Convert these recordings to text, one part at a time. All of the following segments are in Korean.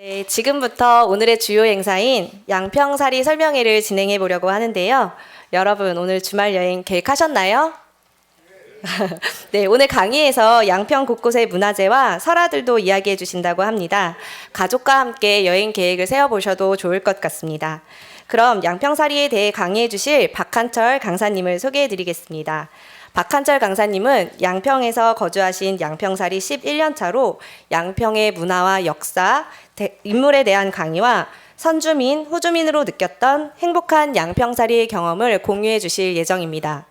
네, 지금부터 오늘의 주요 행사인 양평살이 설명회를 진행해 보려고 하는데요. 여러분, 오늘 주말 여행 계획하셨나요? 네, 오늘 강의에서 양평 곳곳의 문화재와 설화들도 이야기해 주신다고 합니다. 가족과 함께 여행 계획을 세워보셔도 좋을 것 같습니다. 그럼 양평살이에 대해 강의해 주실 박한철 강사님을 소개해 드리겠습니다. 박한철 강사님은 양평에서 거주하신 양평살이 11년 차로 양평의 문화와 역사, 인물에 대한 강의와 선주민, 호주민으로 느꼈던 행복한 양평살이의 경험을 공유해 주실 예정입니다.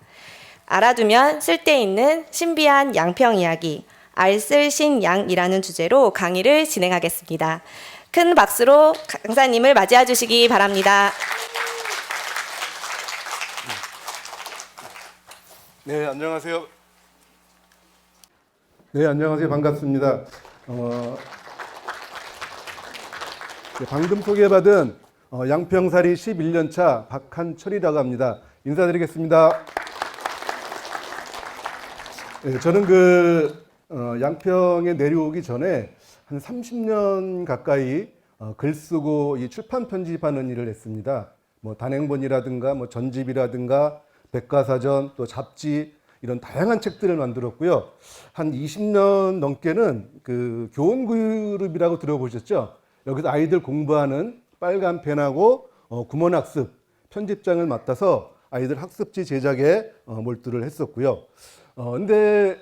알아두면 쓸데있는 신비한 양평 이야기, 알쓸신양이라는 주제로 강의를 진행하겠습니다. 큰 박수로 강사님을 맞이해 주시기 바랍니다. 네, 안녕하세요. 네, 안녕하세요. 반갑습니다. 방금 소개받은 양평살이 11년차 박한철이라고 합니다. 인사드리겠습니다. 네, 저는 양평에 내려오기 전에 한 30년 가까이 글 쓰고 이 출판 편집하는 일을 했습니다. 뭐 단행본이라든가 뭐 전집이라든가 백과사전, 또 잡지 이런 다양한 책들을 만들었고요. 한 20년 넘게는 그 교원그룹이라고 들어보셨죠? 여기서 아이들 공부하는 빨간 펜하고 구몬학습 편집장을 맡아서 아이들 학습지 제작에 몰두를 했었고요. 근데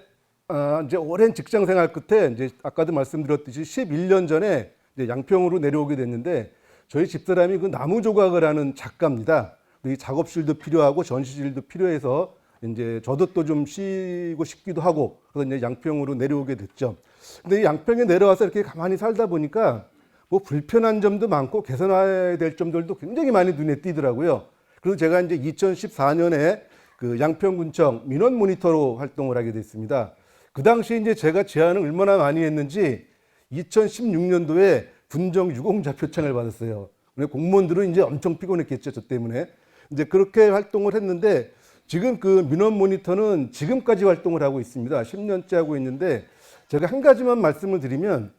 이제 오랜 직장 생활 끝에 이제 아까도 말씀드렸듯이 11년 전에 이제 양평으로 내려오게 됐는데 저희 집사람이 그 나무 조각을 하는 작가입니다. 이 작업실도 필요하고 전시실도 필요해서 이제 저도 또 좀 쉬고 싶기도 하고 그래서 이제 양평으로 내려오게 됐죠. 근데 이 양평에 내려와서 이렇게 가만히 살다 보니까 뭐 불편한 점도 많고 개선해야 될 점들도 굉장히 많이 눈에 띄더라고요. 그래서 제가 이제 2014년에 그 양평군청 민원 모니터로 활동을 하게 됐습니다. 그 당시에 이제 제가 제안을 얼마나 많이 했는지 2016년도에 군정 유공자표창을 받았어요. 공무원들은 이제 엄청 피곤했겠죠, 저 때문에. 이제 그렇게 활동을 했는데 지금 그 민원 모니터는 지금까지 활동을 하고 있습니다. 10년째 하고 있는데 제가 한 가지만 말씀을 드리면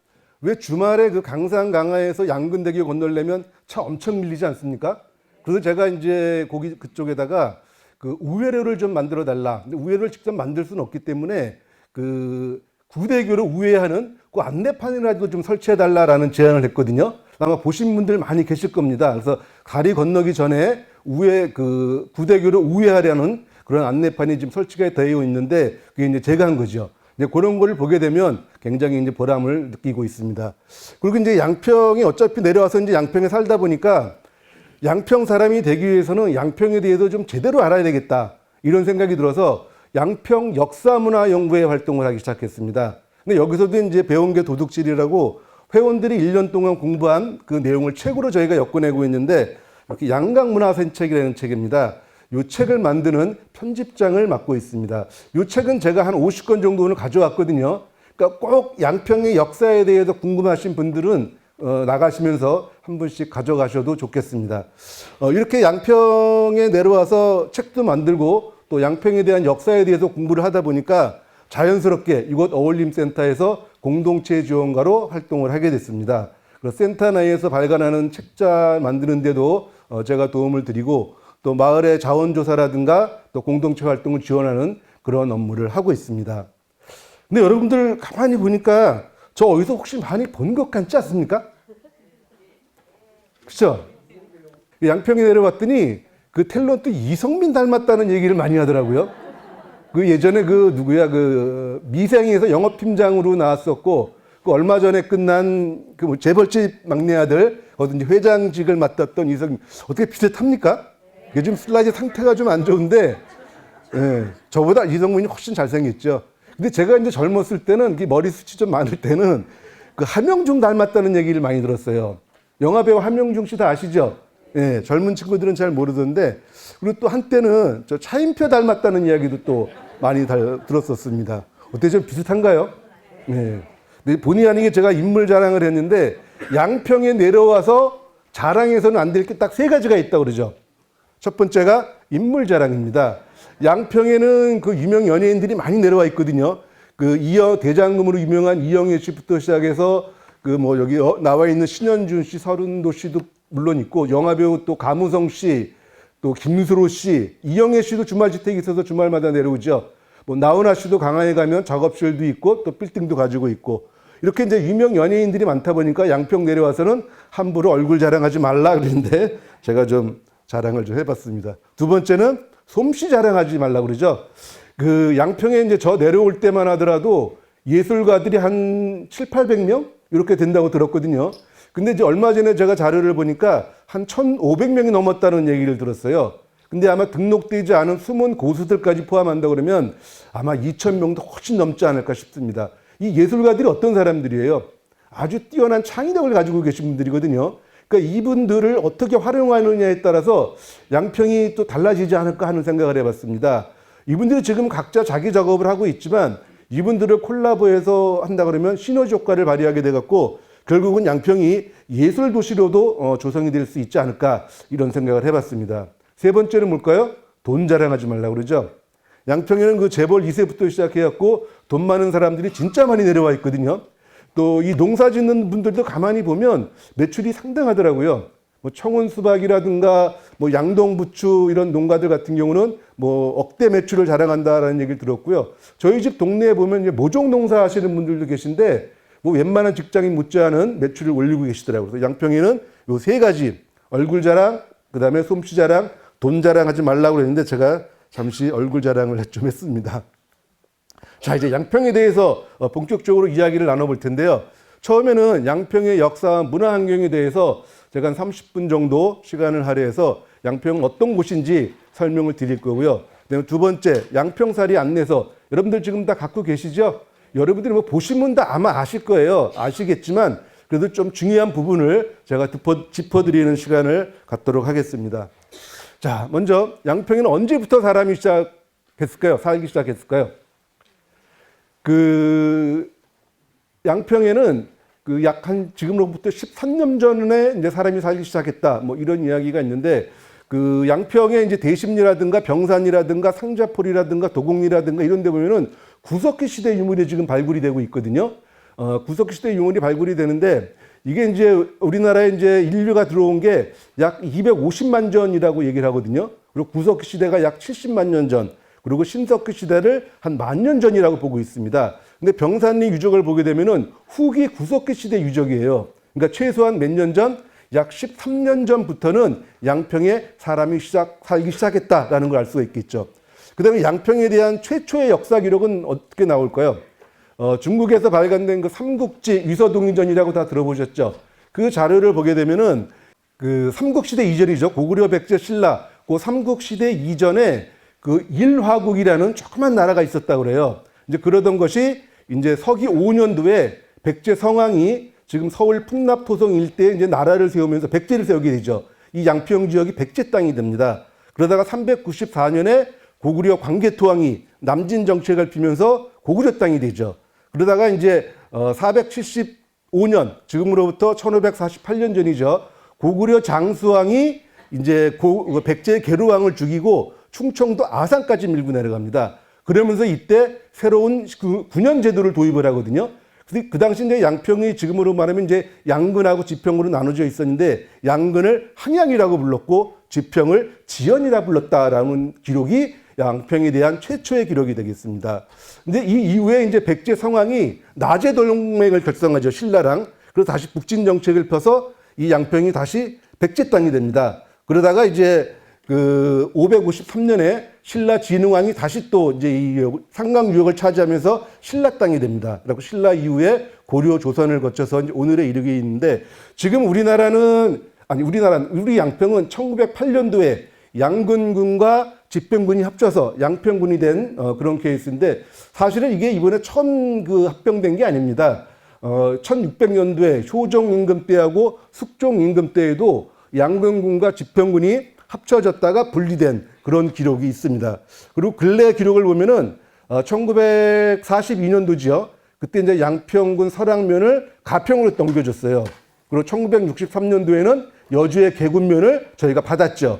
왜 주말에 그 강산 강화에서 양근대교 건너려면 차 엄청 밀리지 않습니까? 그래서 제가 이제 거기 그쪽에다가 그 우회로를 좀 만들어 달라. 근데 우회로를 직접 만들 수는 없기 때문에 그 구대교를 우회하는 그 안내판이라도 좀 설치해 달라라는 제안을 했거든요. 아마 보신 분들 많이 계실 겁니다. 그래서 다리 건너기 전에 그 구대교를 우회하려는 그런 안내판이 지금 설치가 되어 있는데 그게 이제 제가 한 거죠. 이제 그런 거를 보게 되면 굉장히 이제 보람을 느끼고 있습니다. 그리고 이제 양평이 어차피 내려와서 이제 양평에 살다 보니까 양평 사람이 되기 위해서는 양평에 대해서 좀 제대로 알아야 되겠다. 이런 생각이 들어서 양평 역사문화연구회 활동을 하기 시작했습니다. 근데 여기서도 이제 배운 게 도둑질이라고 회원들이 1년 동안 공부한 그 내용을 책으로 저희가 엮어내고 있는데 이렇게 양강문화산책이라는 책입니다. 이 책을 만드는 편집장을 맡고 있습니다. 이 책은 제가 한 50권 정도 오늘 가져왔거든요. 그러니까 꼭 양평의 역사에 대해서 궁금하신 분들은 나가시면서 한 분씩 가져가셔도 좋겠습니다. 이렇게 양평에 내려와서 책도 만들고 또 양평에 대한 역사에 대해서 공부를 하다 보니까 자연스럽게 이곳 어울림센터에서 공동체 지원가로 활동을 하게 됐습니다. 그래서 센터 내에서 발간하는 책자 만드는 데도 제가 도움을 드리고 또 마을의 자원조사라든가 또 공동체 활동을 지원하는 그런 업무를 하고 있습니다. 근데 여러분들 가만히 보니까 저 어디서 혹시 많이 본 것 같지 않습니까? 그렇죠? 양평에 내려왔더니 그 탤런트 이성민 닮았다는 얘기를 많이 하더라고요. 그 예전에 그 미생에서 영업팀장으로 나왔었고 그 얼마 전에 끝난 그 재벌집 막내 아들 어딘지 회장직을 맡았던 이성민 어떻게 비슷합니까? 요즘 슬라이드 상태가 좀 안 좋은데 저보다 이성민이 훨씬 잘생겼죠. 근데 제가 이제 젊었을 때는 머리숱이 좀 많을 때는 그 함영중 닮았다는 얘기를 많이 들었어요. 영화배우 함영중 씨 다 아시죠? 예, 젊은 친구들은 잘 모르던데 그리고 또 한때는 저 차인표 닮았다는 이야기도 또 많이 들었었습니다. 어때 좀 비슷한가요? 네. 근데 본의 아니게 제가 인물 자랑을 했는데 양평에 내려와서 자랑해서는 안 될 게 딱 3가지가 있다고 그러죠. 첫 번째가 인물 자랑입니다. 양평에는 그 유명 연예인들이 많이 내려와 있거든요. 그 대장금으로 유명한 이영애 씨부터 시작해서 그 뭐 여기 나와 있는 신현준 씨, 서른도 씨도 물론 있고 영화배우 또 가무성 씨, 또 김수로 씨, 이영애 씨도 주말주택이 있어서 주말마다 내려오죠. 뭐 나훈아 씨도 강화에 가면 작업실도 있고 또 빌딩도 가지고 있고 이렇게 이제 유명 연예인들이 많다 보니까 양평 내려와서는 함부로 얼굴 자랑하지 말라 그러는데 제가 좀 자랑을 좀 해봤습니다. 두 번째는 솜씨 자랑하지 말라 그러죠. 그 양평에 이제 저 내려올 때만 하더라도 예술가들이 한 700~800명 이렇게 된다고 들었거든요. 근데 이제 얼마 전에 제가 자료를 보니까 한 1,500명이 넘었다는 얘기를 들었어요. 근데 아마 등록되지 않은 숨은 고수들까지 포함한다 그러면 아마 2,000명도 훨씬 넘지 않을까 싶습니다. 이 예술가들이 어떤 사람들이에요? 아주 뛰어난 창의력을 가지고 계신 분들이거든요. 그러니까 이분들을 어떻게 활용하느냐에 따라서 양평이 또 달라지지 않을까 하는 생각을 해봤습니다. 이분들이 지금 각자 자기 작업을 하고 있지만 이분들을 콜라보해서 한다 그러면 시너지 효과를 발휘하게 돼갖고 결국은 양평이 예술 도시로도 조성이 될 수 있지 않을까 이런 생각을 해봤습니다. 세 번째는 뭘까요? 돈 자랑하지 말라고 그러죠. 양평에는 그 재벌 2세부터 시작해갖고 돈 많은 사람들이 진짜 많이 내려와 있거든요. 또 이 농사 짓는 분들도 가만히 보면 매출이 상당하더라고요. 뭐 청운 수박이라든가 뭐 양동 부추 이런 농가들 같은 경우는 뭐 억대 매출을 자랑한다라는 얘기를 들었고요. 저희 집 동네에 보면 이제 모종 농사 하시는 분들도 계신데 뭐 웬만한 직장인 못지않은 매출을 올리고 계시더라고요. 그래서 양평에는 요 세 가지 얼굴 자랑, 그다음에 솜씨 자랑, 돈 자랑하지 말라고 그랬는데 제가 잠시 얼굴 자랑을 좀 했습니다. 자, 이제 양평에 대해서 본격적으로 이야기를 나눠볼 텐데요. 처음에는 양평의 역사와 문화 환경에 대해서 제가 한 30분 정도 시간을 할애해서 양평은 어떤 곳인지 설명을 드릴 거고요. 그다음에 두 번째, 양평살이 안내서 여러분들 지금 다 갖고 계시죠? 여러분들이 뭐 보시면 다 아마 아실 거예요. 아시겠지만 그래도 좀 중요한 부분을 제가 짚어드리는 시간을 갖도록 하겠습니다. 자, 먼저 양평에는 언제부터 사람이 시작했을까요? 살기 시작했을까요? 그 양평에는 그 약 한 지금으로부터 13년 전에 이제 사람이 살기 시작했다. 뭐 이런 이야기가 있는데 그 양평에 이제 대심리라든가 병산이라든가 상자폴이라든가 도곡리라든가 이런 데 보면은 구석기 시대 유물이 지금 발굴이 되고 있거든요. 구석기 시대 유물이 발굴이 되는데 이게 이제 우리나라에 이제 인류가 들어온 게 약 250만 전이라고 얘기를 하거든요. 그리고 구석기 시대가 약 70만 년 전, 그리고 신석기 시대를 한 10,000년 전이라고 보고 있습니다. 근데 병산리 유적을 보게 되면은 후기 구석기 시대 유적이에요. 그러니까 최소한 몇 년 전, 약 13년 전부터는 양평에 사람이 살기 시작했다라는 걸 알 수가 있겠죠. 그 다음에 양평에 대한 최초의 역사 기록은 어떻게 나올까요? 중국에서 발간된 그 삼국지 위서동의전이라고 다 들어보셨죠? 그 자료를 보게 되면은 그 삼국시대 이전이죠. 고구려, 백제, 신라. 그 삼국시대 이전에 그 일화국이라는 조그만 나라가 있었다고 그래요. 이제 그러던 것이 이제 서기 5년도에 백제 성왕이 지금 서울 풍납토성 일대에 이제 나라를 세우면서 백제를 세우게 되죠. 이 양평 지역이 백제 땅이 됩니다. 그러다가 394년에 고구려 광개토왕이 남진 정책을 피면서 고구려 땅이 되죠. 그러다가 이제 475년, 지금으로부터 1548년 전이죠. 고구려 장수왕이 이제 백제 계류왕을 죽이고 충청도 아산까지 밀고 내려갑니다. 그러면서 이때 새로운 군현 제도를 도입을 하거든요. 그 당시 이제 양평이 지금으로 말하면 이제 양근하고 지평으로 나눠져 있었는데 양근을 항양이라고 불렀고 지평을 지연이라 불렀다라는 기록이 양평에 대한 최초의 기록이 되겠습니다. 근데 이 이후에 이제 백제 성왕이 나제 동맹을 결성하죠. 신라랑. 그래서 다시 북진 정책을 펴서 이 양평이 다시 백제 땅이 됩니다. 그러다가 이제 그 553년에 신라 진흥왕이 다시 또 이제 이 상강 유역을 차지하면서 신라 땅이 됩니다. 그리고 신라 이후에 고려 조선을 거쳐서 이제 오늘에 이르게 있는데 지금 우리 양평은 1908년도에 양근군과 지평군이 합쳐서 양평군이 된 그런 케이스인데 사실은 이게 이번에 처음 합병된 게 아닙니다. 1600년도에 효종 임금 때하고 숙종 임금 때에도 양근군과 지평군이 합쳐졌다가 분리된 그런 기록이 있습니다. 그리고 근래 기록을 보면은 1942년도지요. 그때 이제 양평군 설악면을 가평으로 넘겨줬어요. 그리고 1963년도에는 여주의 계군면을 저희가 받았죠.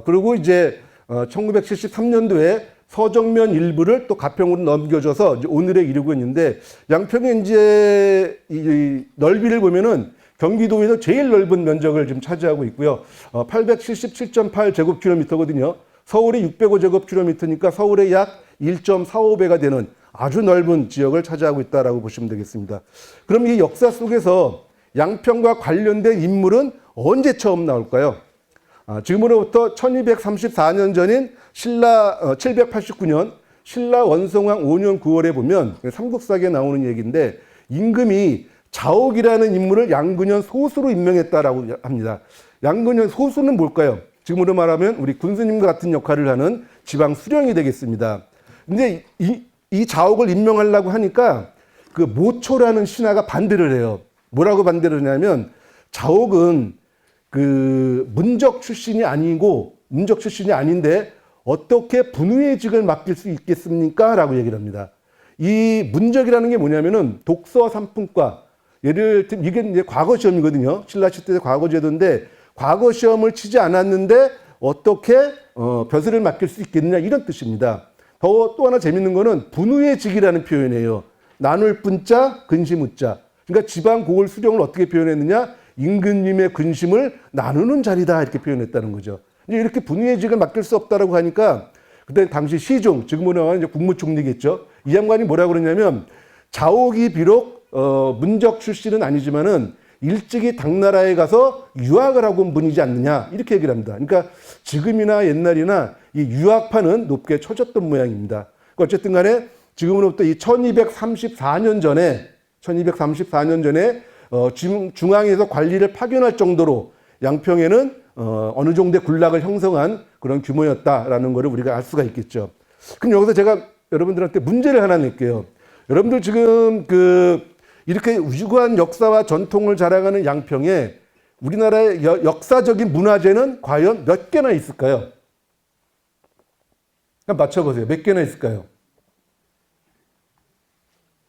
그리고 이제 1973년도에 서정면 일부를 또 가평으로 넘겨줘서 이제 오늘에 이르고 있는데, 양평의 이제 이 넓이를 보면은 경기도에서 제일 넓은 면적을 지금 차지하고 있고요. 877.8제곱킬로미터거든요. 서울이 605제곱킬로미터니까 서울의 약 1.45배가 되는 아주 넓은 지역을 차지하고 있다라고 보시면 되겠습니다. 그럼 이 역사 속에서 양평과 관련된 인물은 언제 처음 나올까요? 지금으로부터 1234년 전인 신라 789년 신라 원성왕 5년 9월에 보면 삼국사기에 나오는 얘기인데, 임금이 자옥이라는 인물을 양근현 소수로 임명했다라고 합니다. 양근현 소수는 뭘까요? 지금으로 말하면 우리 군수님과 같은 역할을 하는 지방 수령이 되겠습니다. 근데 이 자옥을 임명하려고 하니까 그 모초라는 신하가 반대를 해요. 뭐라고 반대를 하냐면, 자옥은 그 문적 출신이 아닌데 어떻게 분우의 직을 맡길 수 있겠습니까? 라고 얘기를 합니다. 이 문적이라는 게 뭐냐면은 독서 삼품과, 예를 들면 이게 이제 과거 시험이거든요. 신라 시대 과거 제도인데, 과거 시험을 치지 않았는데 어떻게 벼슬을 맡길 수 있겠느냐, 이런 뜻입니다. 또 하나 재밌는 거는 분우의 직이라는 표현이에요. 나눌 분자, 근심 우자. 그러니까 지방 고을 수령을 어떻게 표현했느냐? 임금님의 근심을 나누는 자리다, 이렇게 표현했다는 거죠. 이렇게 분우의 직을 맡길 수 없다라고 하니까, 그때 당시 시종, 지금으로 이제 국무총리겠죠. 이 양반이 뭐라고 그러냐면, 자옥이 비록 문적 출신은 아니지만은 일찍이 당나라에 가서 유학을 하고 온 분이지 않느냐, 이렇게 얘기를 합니다. 그러니까 지금이나 옛날이나 이 유학파는 높게 쳐졌던 모양입니다. 그러니까 어쨌든 간에 지금으로부터 이 1234년 전에 중앙에서 관리를 파견할 정도로 양평에는 어느 정도의 군락을 형성한 그런 규모였다라는 것을 우리가 알 수가 있겠죠. 그럼 여기서 제가 여러분들한테 문제를 하나 낼게요. 여러분들 지금 이렇게 유구한 역사와 전통을 자랑하는 양평에 우리나라의 역사적인 문화재는 과연 몇 개나 있을까요? 한번 맞춰보세요. 몇 개나 있을까요?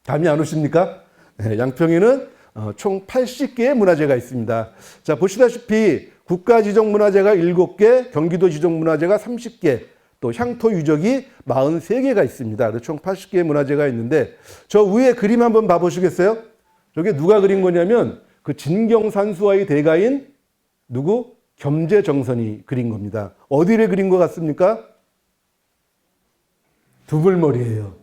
감이 안 오십니까? 네, 양평에는 총 80개의 문화재가 있습니다. 자, 보시다시피 국가지정문화재가 7개, 경기도지정문화재가 30개, 또 향토 유적이 43개가 있습니다. 그래서 총 80개의 문화재가 있는데, 저 위에 그림 한번 봐보시겠어요? 저게 누가 그린 거냐면 그 진경산수와의 대가인 누구? 겸재정선이 그린 겁니다. 어디를 그린 것 같습니까? 두불머리예요.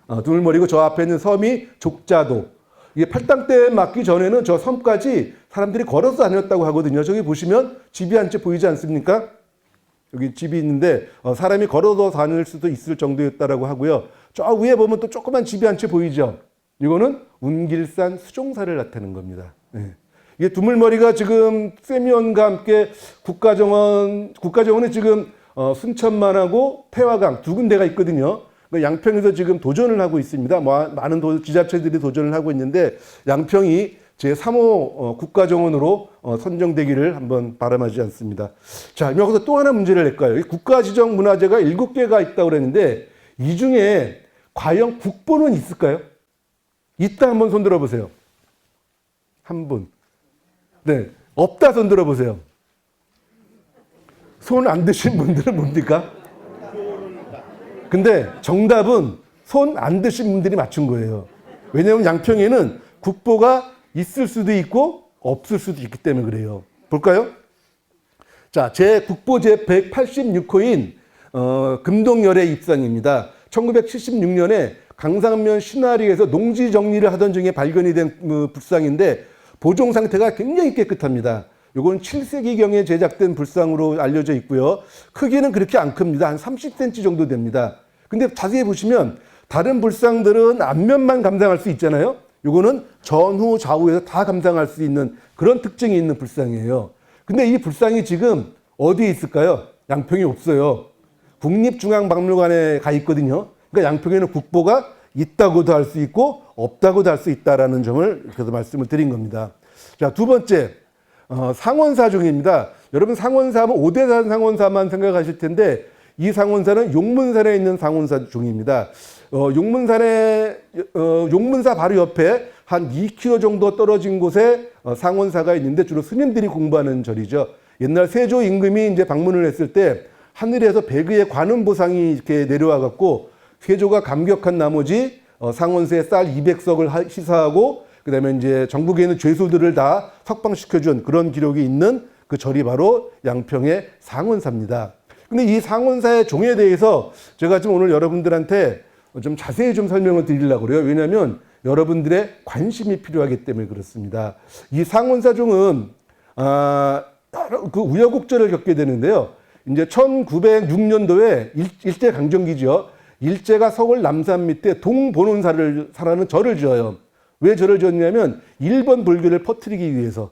두불머리고 저 앞에 있는 섬이 족자도. 이게 팔당댐 맞기 전에는 저 섬까지 사람들이 걸어서 다녔다고 하거든요. 저기 보시면 집이 한 채 보이지 않습니까? 여기 집이 있는데 사람이 걸어서 다닐 수도 있을 정도였다라고 하고요. 저 위에 보면 또 조그만 집이 한 채 보이죠. 이거는 운길산 수종사를 나타내는 겁니다. 네. 이게 두물머리가 지금 세미원과 함께 국가정원에 지금 순천만하고 태화강 두 군데가 있거든요. 양평에서 지금 도전을 하고 있습니다. 많은 지자체들이 도전을 하고 있는데, 양평이 제3호 국가정원으로 선정되기를 한번 바람하지 않습니다. 자, 여기서 또 하나 문제를 낼까요? 국가지정문화재가 7개가 있다고 그랬는데, 이 중에 과연 국보는 있을까요? 있다 한번 손 들어보세요. 한 분. 네, 없다 손 들어보세요. 손 안 드신 분들은 뭡니까? 근데 정답은 손 안 드신 분들이 맞춘 거예요. 왜냐하면 양평에는 국보가 있을 수도 있고 없을 수도 있기 때문에 그래요. 볼까요? 자, 국보 제186호인 금동열의 입상입니다. 1976년에 강상면 신화리에서 농지 정리를 하던 중에 발견이 된 불상인데, 보존 상태가 굉장히 깨끗합니다. 이건 7세기경에 제작된 불상으로 알려져 있고요. 크기는 그렇게 안 큽니다. 한 30cm 정도 됩니다. 근데 자세히 보시면 다른 불상들은 앞면만 감상할 수 있잖아요. 이거는 전후 좌우에서 다 감상할 수 있는 그런 특징이 있는 불상이에요. 근데 이 불상이 지금 어디에 있을까요? 양평에 없어요. 국립중앙박물관에 가 있거든요. 그러니까 양평에는 국보가 있다고도 할 수 있고 없다고도 할 수 있다라는 점을 그래서 말씀을 드린 겁니다. 자, 두 번째, 상원사중입니다. 여러분 상원사 하면 오대산 상원사만 생각하실 텐데, 이 상원사는 용문산에 있는 상원사중입니다. 용문사 바로 옆에 한 2km 정도 떨어진 곳에 상원사가 있는데 주로 스님들이 공부하는 절이죠. 옛날 세조 임금이 이제 방문을 했을 때 하늘에서 배그의 관음 보상이 이렇게 내려와 갖고 세조가 감격한 나머지 상원세에 쌀 200석을 시사하고 그다음에 이제 전국에 있는 죄수들을 다 석방시켜준 그런 기록이 있는 그 절이 바로 양평의 상원사입니다. 근데 이 상원사의 종에 대해서 제가 지금 오늘 여러분들한테 좀 자세히 좀 설명을 드리려고 그래요. 왜냐하면 여러분들의 관심이 필요하기 때문에 그렇습니다. 이 상원사 종은 그 우여곡절을 겪게 되는데요. 이제 1906년도에 일제 강점기죠. 일제가 서울 남산 밑에 동본원사라는 절을 지어요. 왜 절을 지었냐면 일본 불교를 퍼뜨리기 위해서.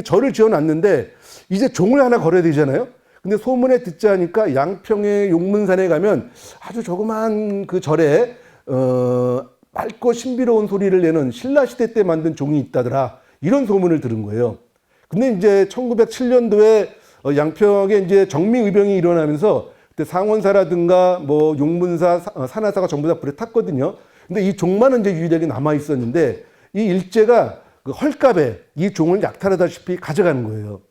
절을 지어놨는데 이제 종을 하나 걸어야 되잖아요. 근데 소문에 듣자 하니까 양평의 용문산에 가면 아주 조그만 그 절에 맑고 신비로운 소리를 내는 신라시대 때 만든 종이 있다더라. 이런 소문을 들은 거예요. 근데 이제 1907년도에 양평에 이제 정미의병이 일어나면서 그때 상원사라든가 뭐 용문사, 산하사가 전부 다 불에 탔거든요. 근데 이 종만은 이제 유일하게 남아 있었는데 이 일제가 그 헐값에 이 종을 약탈하다시피 가져가는 거예요.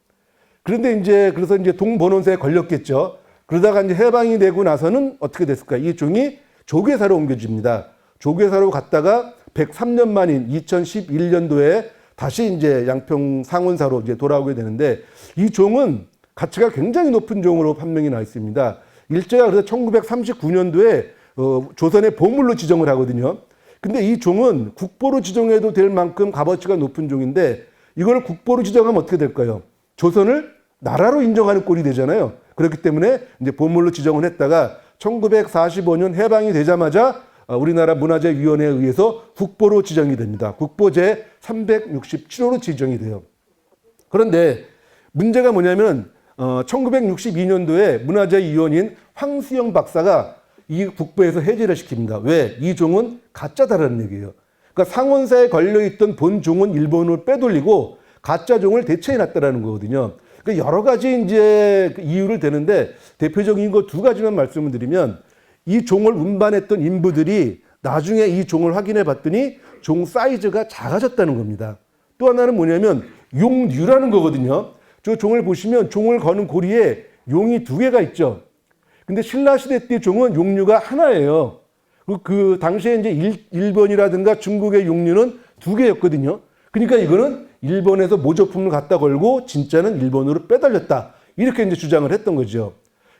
그런데 이제 그래서 이제 동본원사에 걸렸겠죠. 그러다가 이제 해방이 되고 나서는 어떻게 됐을까? 이 종이 조계사로 옮겨집니다. 조계사로 갔다가 103년 만인 2011년도에 다시 이제 양평 상원사로 이제 돌아오게 되는데 이 종은 가치가 굉장히 높은 종으로 판명이 나 있습니다. 일제가 그래서 1939년도에 조선의 보물로 지정을 하거든요. 근데 이 종은 국보로 지정해도 될 만큼 값어치가 높은 종인데 이걸 국보로 지정하면 어떻게 될까요? 조선을 나라로 인정하는 꼴이 되잖아요. 그렇기 때문에 이제 보물로 지정을 했다가 1945년 해방이 되자마자 우리나라 문화재위원회에 의해서 국보로 지정이 됩니다. 국보제 367호로 지정이 돼요. 그런데 문제가 뭐냐면 1962년도에 문화재위원인 황수영 박사가 이 국보에서 해제를 시킵니다. 왜? 이 종은 가짜다라는 얘기예요. 그러니까 상원사에 걸려있던 본 종은 일본으로 빼돌리고 가짜 종을 대체해놨다라는 거거든요. 그러니까 여러 가지 이제 이유를 대는데 대표적인 거 두 가지만 말씀을 드리면 이 종을 운반했던 인부들이 나중에 이 종을 확인해 봤더니 종 사이즈가 작아졌다는 겁니다. 또 하나는 뭐냐면 용류라는 거거든요. 저 종을 보시면 종을 거는 고리에 용이 두 개가 있죠. 근데 신라시대 때 종은 용류가 하나예요. 그 당시에 이제 일본이라든가 중국의 용류는 두 개였거든요. 그러니까 이거는 일본에서 모조품을 갖다 걸고 진짜는 일본으로 빼달렸다. 이렇게 이제 주장을 했던 거죠.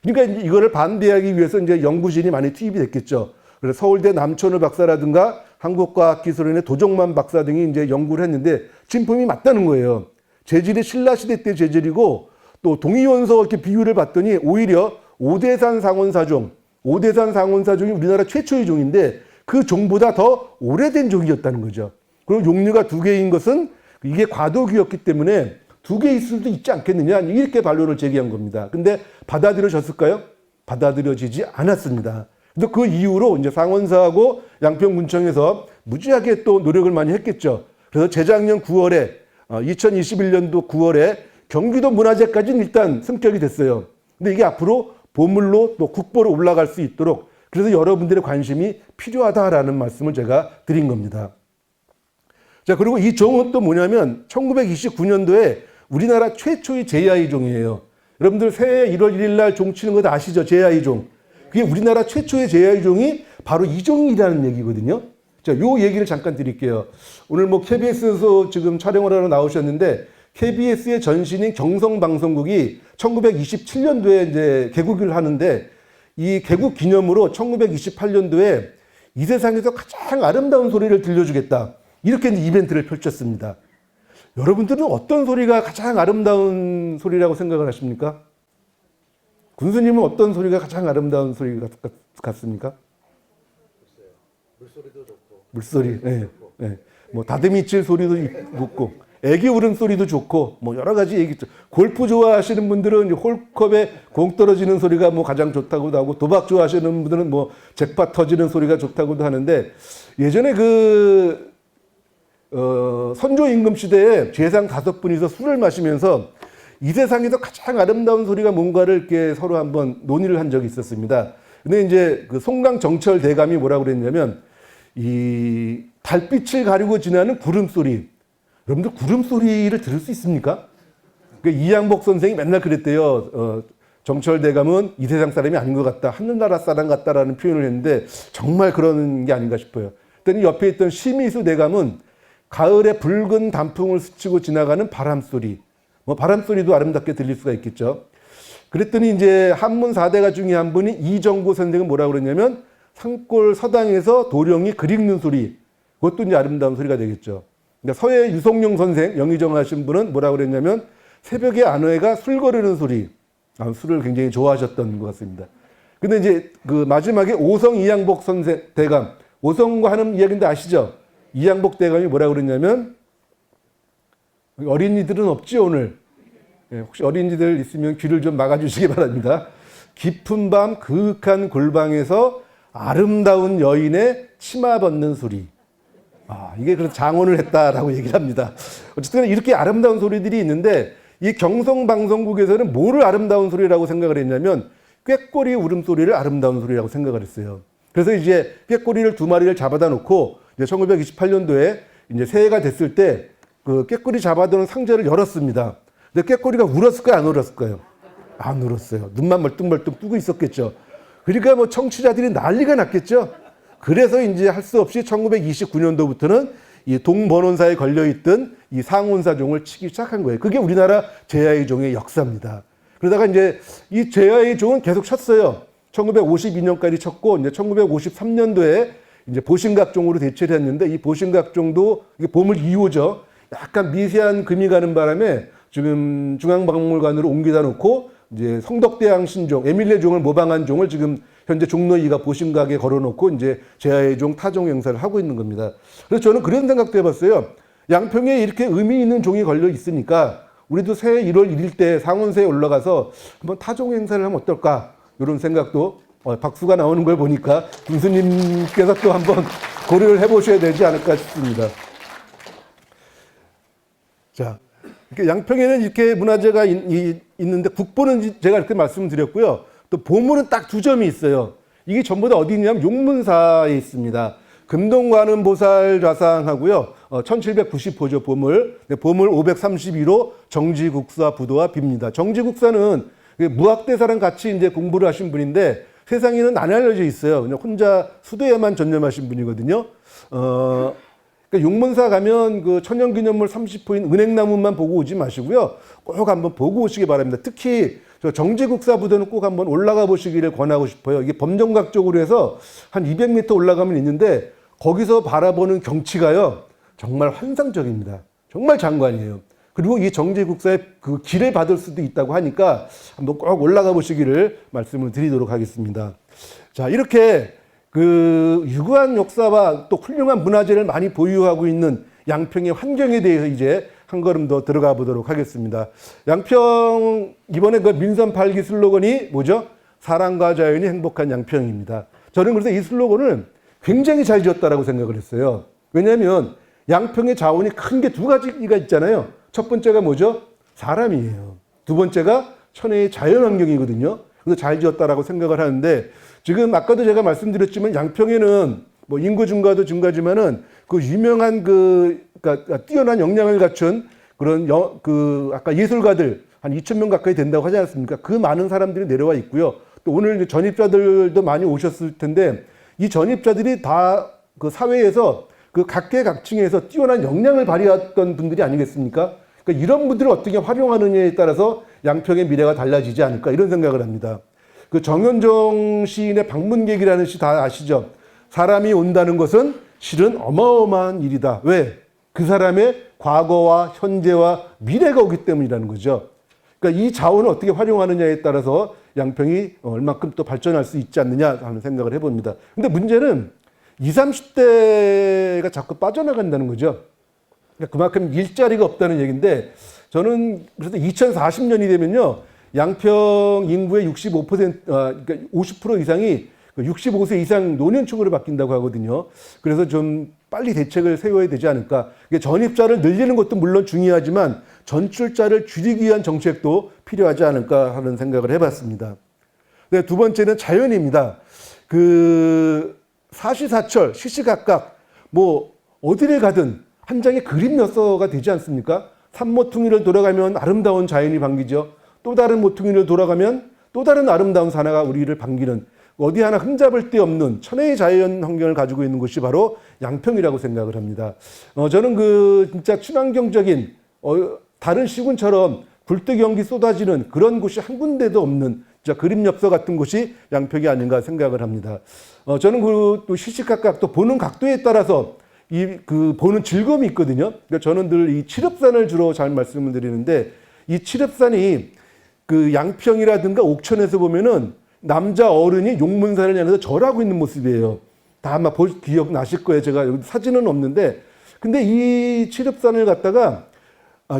그러니까 이거를 반대하기 위해서 이제 연구진이 많이 투입이 됐겠죠. 그래서 서울대 남천우 박사라든가 한국과학기술원의 도종만 박사 등이 이제 연구를 했는데 진품이 맞다는 거예요. 재질이 신라시대 때 재질이고 또 동의원서 이렇게 비율을 봤더니 오히려 오대산 상원사종, 오대산 상원사종이 우리나라 최초의 종인데 그 종보다 더 오래된 종이었다는 거죠. 그리고 용류가 두 개인 것은 이게 과도기였기 때문에 두 개 있을 수도 있지 않겠느냐 이렇게 반론을 제기한 겁니다. 근데 받아들여졌을까요? 받아들여지지 않았습니다. 근데 그 이후로 이제 상원사하고 양평군청에서 무지하게 또 노력을 많이 했겠죠. 그래서 재작년 9월에 2021년도 9월에 경기도 문화재까지는 일단 승격이 됐어요. 근데 이게 앞으로 보물로 또 국보로 올라갈 수 있도록 그래서 여러분들의 관심이 필요하다라는 말씀을 제가 드린 겁니다. 자, 그리고 이 종은 또 뭐냐면 1929년도에 우리나라 최초의 제야의 종이에요. 여러분들 새해 1월 1일 날 종 치는 거 다 아시죠? 제야의 종. 그게 우리나라 최초의 제야의 종이 바로 이 종이라는 얘기거든요. 자, 요 얘기를 잠깐 드릴게요. 오늘 뭐 KBS에서 지금 촬영을 하러 나오셨는데 KBS의 전신인 경성방송국이 1927년도에 이제 개국을 하는데 이 개국 기념으로 1928년도에 이 세상에서 가장 아름다운 소리를 들려주겠다. 이렇게 이제 이벤트를 펼쳤습니다. 여러분들은 어떤 소리가 가장 아름다운 소리라고 생각을 하십니까? 군수님은 어떤 소리가 가장 아름다운 소리 같습니까? 물소리도 좋고. 물소리, 네, 네. 뭐 다듬이칠 소리도 좋고, 애기 울음소리도 좋고, 뭐 여러 가지 얘기. 골프 좋아하시는 분들은 홀컵에 공 떨어지는 소리가 뭐 가장 좋다고도 하고, 도박 좋아하시는 분들은 뭐 잭팟 터지는 소리가 좋다고도 하는데 예전에 선조 임금 시대에 제상 5분이서 술을 마시면서 이 세상에서 가장 아름다운 소리가 뭔가를 이렇게 서로 한번 논의를 한 적이 있었습니다. 근데 이제 그 송강 정철 대감이 뭐라고 그랬냐면 이 달빛을 가리고 지나는 구름소리. 여러분들 구름소리를 들을 수 있습니까? 그 이양복 선생이 맨날 그랬대요. 정철대감은 이 세상 사람이 아닌 것 같다, 하늘나라 사람 같다라는 표현을 했는데 정말 그런 게 아닌가 싶어요. 그랬더니 옆에 있던 심의수 대감은 가을에 붉은 단풍을 스치고 지나가는 바람소리, 뭐 바람소리도 아름답게 들릴 수가 있겠죠. 그랬더니 이제 한문 4대가 중에 한 분이 이정구 선생은 뭐라고 그랬냐면 산골 서당에서 도령이 글 읽는 소리, 그것도 이제 아름다운 소리가 되겠죠. 그러니까 서해 유성룡 선생, 영의정 하신 분은 뭐라고 그랬냐면 새벽에 아내가 술 거르는 소리, 술을 굉장히 좋아하셨던 것 같습니다. 근데 이제 그 마지막에 오성 이양복 선생 대감, 오성과 하는 이야기인데 아시죠? 이양복 대감이 뭐라고 그랬냐면 어린이들은 없지 오늘. 혹시 어린이들 있으면 귀를 좀 막아주시기 바랍니다. 깊은 밤 그윽한 골방에서 아름다운 여인의 치마 벗는 소리. 이게 그래서 장원을 했다라고 얘기를 합니다. 어쨌든 이렇게 아름다운 소리들이 있는데 이 경성방송국에서는 뭐를 아름다운 소리라고 생각을 했냐면 꾀꼬리 울음소리를 아름다운 소리라고 생각을 했어요. 그래서 이제 꾀꼬리를 2마리를 잡아다 놓고 이제 1928년도에 이제 새해가 됐을 때 그 꾀꼬리 잡아두는 상자를 열었습니다. 근데 꾀꼬리가 울었을까요? 안 울었을까요? 안 울었어요. 눈만 멀뚱멀뚱 뜨고 있었겠죠. 그러니까 뭐 청취자들이 난리가 났겠죠. 그래서 이제 할 수 없이 1929년도부터는 이 동번원사에 걸려있던 이 상온사 종을 치기 시작한 거예요. 그게 우리나라 제야의 종의 역사입니다. 그러다가 이제 이 제야의 종은 계속 쳤어요. 1952년까지 쳤고, 이제 1953년도에 이제 보신각종으로 대체를 했는데, 이 보신각종도 이게 보물 2호죠. 약간 미세한 금이 가는 바람에 지금 중앙박물관으로 옮기다 놓고, 이제 성덕대왕 신종, 에밀레 종을 모방한 종을 지금 현재 종로이가 보신각에 걸어놓고 이제 제야의 종 타종 행사를 하고 있는 겁니다. 그래서 저는 그런 생각도 해봤어요. 양평에 이렇게 의미 있는 종이 걸려 있으니까 우리도 새해 1월 1일 때 상원세에 올라가서 한번 타종 행사를 하면 어떨까? 이런 생각도 박수가 나오는 걸 보니까 군수님께서 또 한번 고려를 해보셔야 되지 않을까 싶습니다. 자, 양평에는 이렇게 문화재가 있는데 국보는 제가 이렇게 말씀드렸고요. 또 보물은 딱 2점이 있어요. 이게 전부 다 어디 있냐면 용문사에 있습니다. 금동관음 보살 좌상하고요. 1790호죠, 보물. 보물 532호 정지국사 부도와 빕니다. 정지국사는 무학대사랑 같이 이제 공부를 하신 분인데 세상에는 안 알려져 있어요. 그냥 혼자 수도에만 전념하신 분이거든요. 그러니까 용문사 가면 그 천연기념물 30호인 은행나무만 보고 오지 마시고요. 꼭 한번 보고 오시기 바랍니다. 특히 저 정지국사 부도는 꼭 한번 올라가 보시기를 권하고 싶어요. 이게 범정각 쪽으로 해서 한 200m 올라가면 있는데 거기서 바라보는 경치가요. 정말 환상적입니다. 정말 장관이에요. 그리고 이 정지국사의 그 길을 받을 수도 있다고 하니까 한번 꼭 올라가 보시기를 말씀을 드리도록 하겠습니다. 자, 이렇게 그 유구한 역사와 또 훌륭한 문화재를 많이 보유하고 있는 양평의 환경에 대해서 이제 한 걸음 더 들어가 보도록 하겠습니다. 양평 이번에 그 민선 8기 슬로건이 뭐죠? 사랑과 자연이 행복한 양평입니다. 저는 그래서 이 슬로건을 굉장히 잘 지었다라고 생각을 했어요. 왜냐하면 양평의 자원이 큰 게 2가지가 있잖아요. 첫 번째가 뭐죠? 사람이에요. 2번째가 천혜의 자연환경이거든요. 그래서 잘 지었다라고 생각을 하는데 지금 아까도 제가 말씀드렸지만 양평에는 뭐 인구 증가도 증가지만은 그 유명한 그러니까 뛰어난 역량을 갖춘 그런 아까 예술가들 한 2,000명 가까이 된다고 하지 않습니까? 그 많은 사람들이 내려와 있고요. 또 오늘 전입자들도 많이 오셨을 텐데 이 전입자들이 다 그 사회에서 그 각계각층에서 뛰어난 역량을 발휘했던 분들이 아니겠습니까? 그러니까 이런 분들을 어떻게 활용하느냐에 따라서 양평의 미래가 달라지지 않을까 이런 생각을 합니다. 그 정현종 시인의 방문객이라는 시 다 아시죠? 사람이 온다는 것은 실은 어마어마한 일이다. 왜? 그 사람의 과거와 현재와 미래가 오기 때문이라는 거죠. 그러니까 이 자원을 어떻게 활용하느냐에 따라서 양평이 얼마큼 또 발전할 수 있지 않느냐 하는 생각을 해봅니다. 근데 문제는 20, 30대가 자꾸 빠져나간다는 거죠. 그러니까 그만큼 일자리가 없다는 얘기인데 저는 그래서 2040년이 되면요. 양평 인구의 65%, 그러니까 50% 이상이 65세 이상 노년층으로 바뀐다고 하거든요. 그래서 좀 빨리 대책을 세워야 되지 않을까. 전입자를 늘리는 것도 물론 중요하지만 전출자를 줄이기 위한 정책도 필요하지 않을까 하는 생각을 해봤습니다. 네, 2번째는 자연입니다. 그 사시사철, 시시각각 뭐 어디를 가든 한 장의 그림 묘사가 되지 않습니까? 산모퉁이를 돌아가면 아름다운 자연이 반기죠. 또 다른 모퉁이를 돌아가면 또 다른 아름다운 산하가 우리를 반기는 어디 하나 흠잡을 데 없는 천혜의 자연 환경을 가지고 있는 곳이 바로 양평이라고 생각을 합니다. 저는 그 진짜 친환경적인 다른 시군처럼 굴뚝 연기 쏟아지는 그런 곳이 한 군데도 없는 진짜 그림엽서 같은 곳이 양평이 아닌가 생각을 합니다. 저는 또 시시각각 또 보는 각도에 따라서 그 보는 즐거움이 있거든요. 그러니까 저는 늘 이 칠흑산을 주로 잘 말씀을 드리는데 이 칠흑산이 그 양평이라든가 옥천에서 보면은 남자 어른이 용문산을 향해서 절하고 있는 모습이에요. 다 아마 기억나실 거예요. 제가 여기 사진은 없는데 근데 이 칠흑산을 갖다가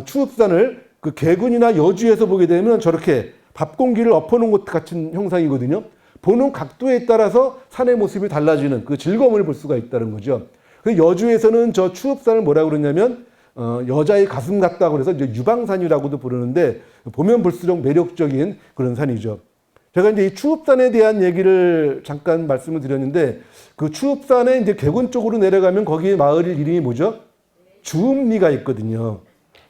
추읍산을 그 개군이나 여주에서 보게 되면 저렇게 밥 공기를 엎어놓은 것 같은 형상이거든요. 보는 각도에 따라서 산의 모습이 달라지는 그 즐거움을 볼 수가 있다는 거죠. 그 여주에서는 저 추읍산을 뭐라고 그러냐면 여자의 가슴 같다고 그래서 이제 유방산이라고도 부르는데 보면 볼수록 매력적인 그런 산이죠. 제가 이제 이 추읍산에 대한 얘기를 잠깐 말씀을 드렸는데 그 추읍산에 이제 개군 쪽으로 내려가면 거기 마을 이름이 뭐죠? 주읍리가 있거든요.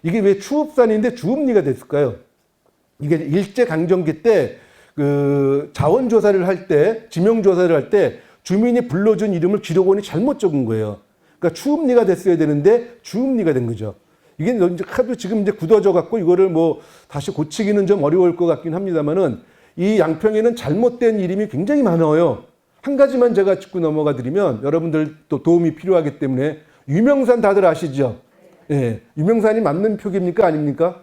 이게 왜 추읍산인데 주읍리가 됐을까요? 이게 일제강점기 때 그 자원조사를 할 때, 지명조사를 할 때 주민이 불러준 이름을 기록원이 잘못 적은 거예요. 그러니까 추읍리가 됐어야 되는데 주읍리가 된 거죠. 이게 이제 하도 지금 이제 굳어져 갖고 이거를 뭐 다시 고치기는 좀 어려울 것 같긴 합니다만은 이 양평에는 잘못된 이름이 굉장히 많아요. 한 가지만 제가 짚고 넘어가 드리면 여러분들 또 도움이 필요하기 때문에 유명산 다들 아시죠? 예. 유명산이 맞는 표기입니까? 아닙니까?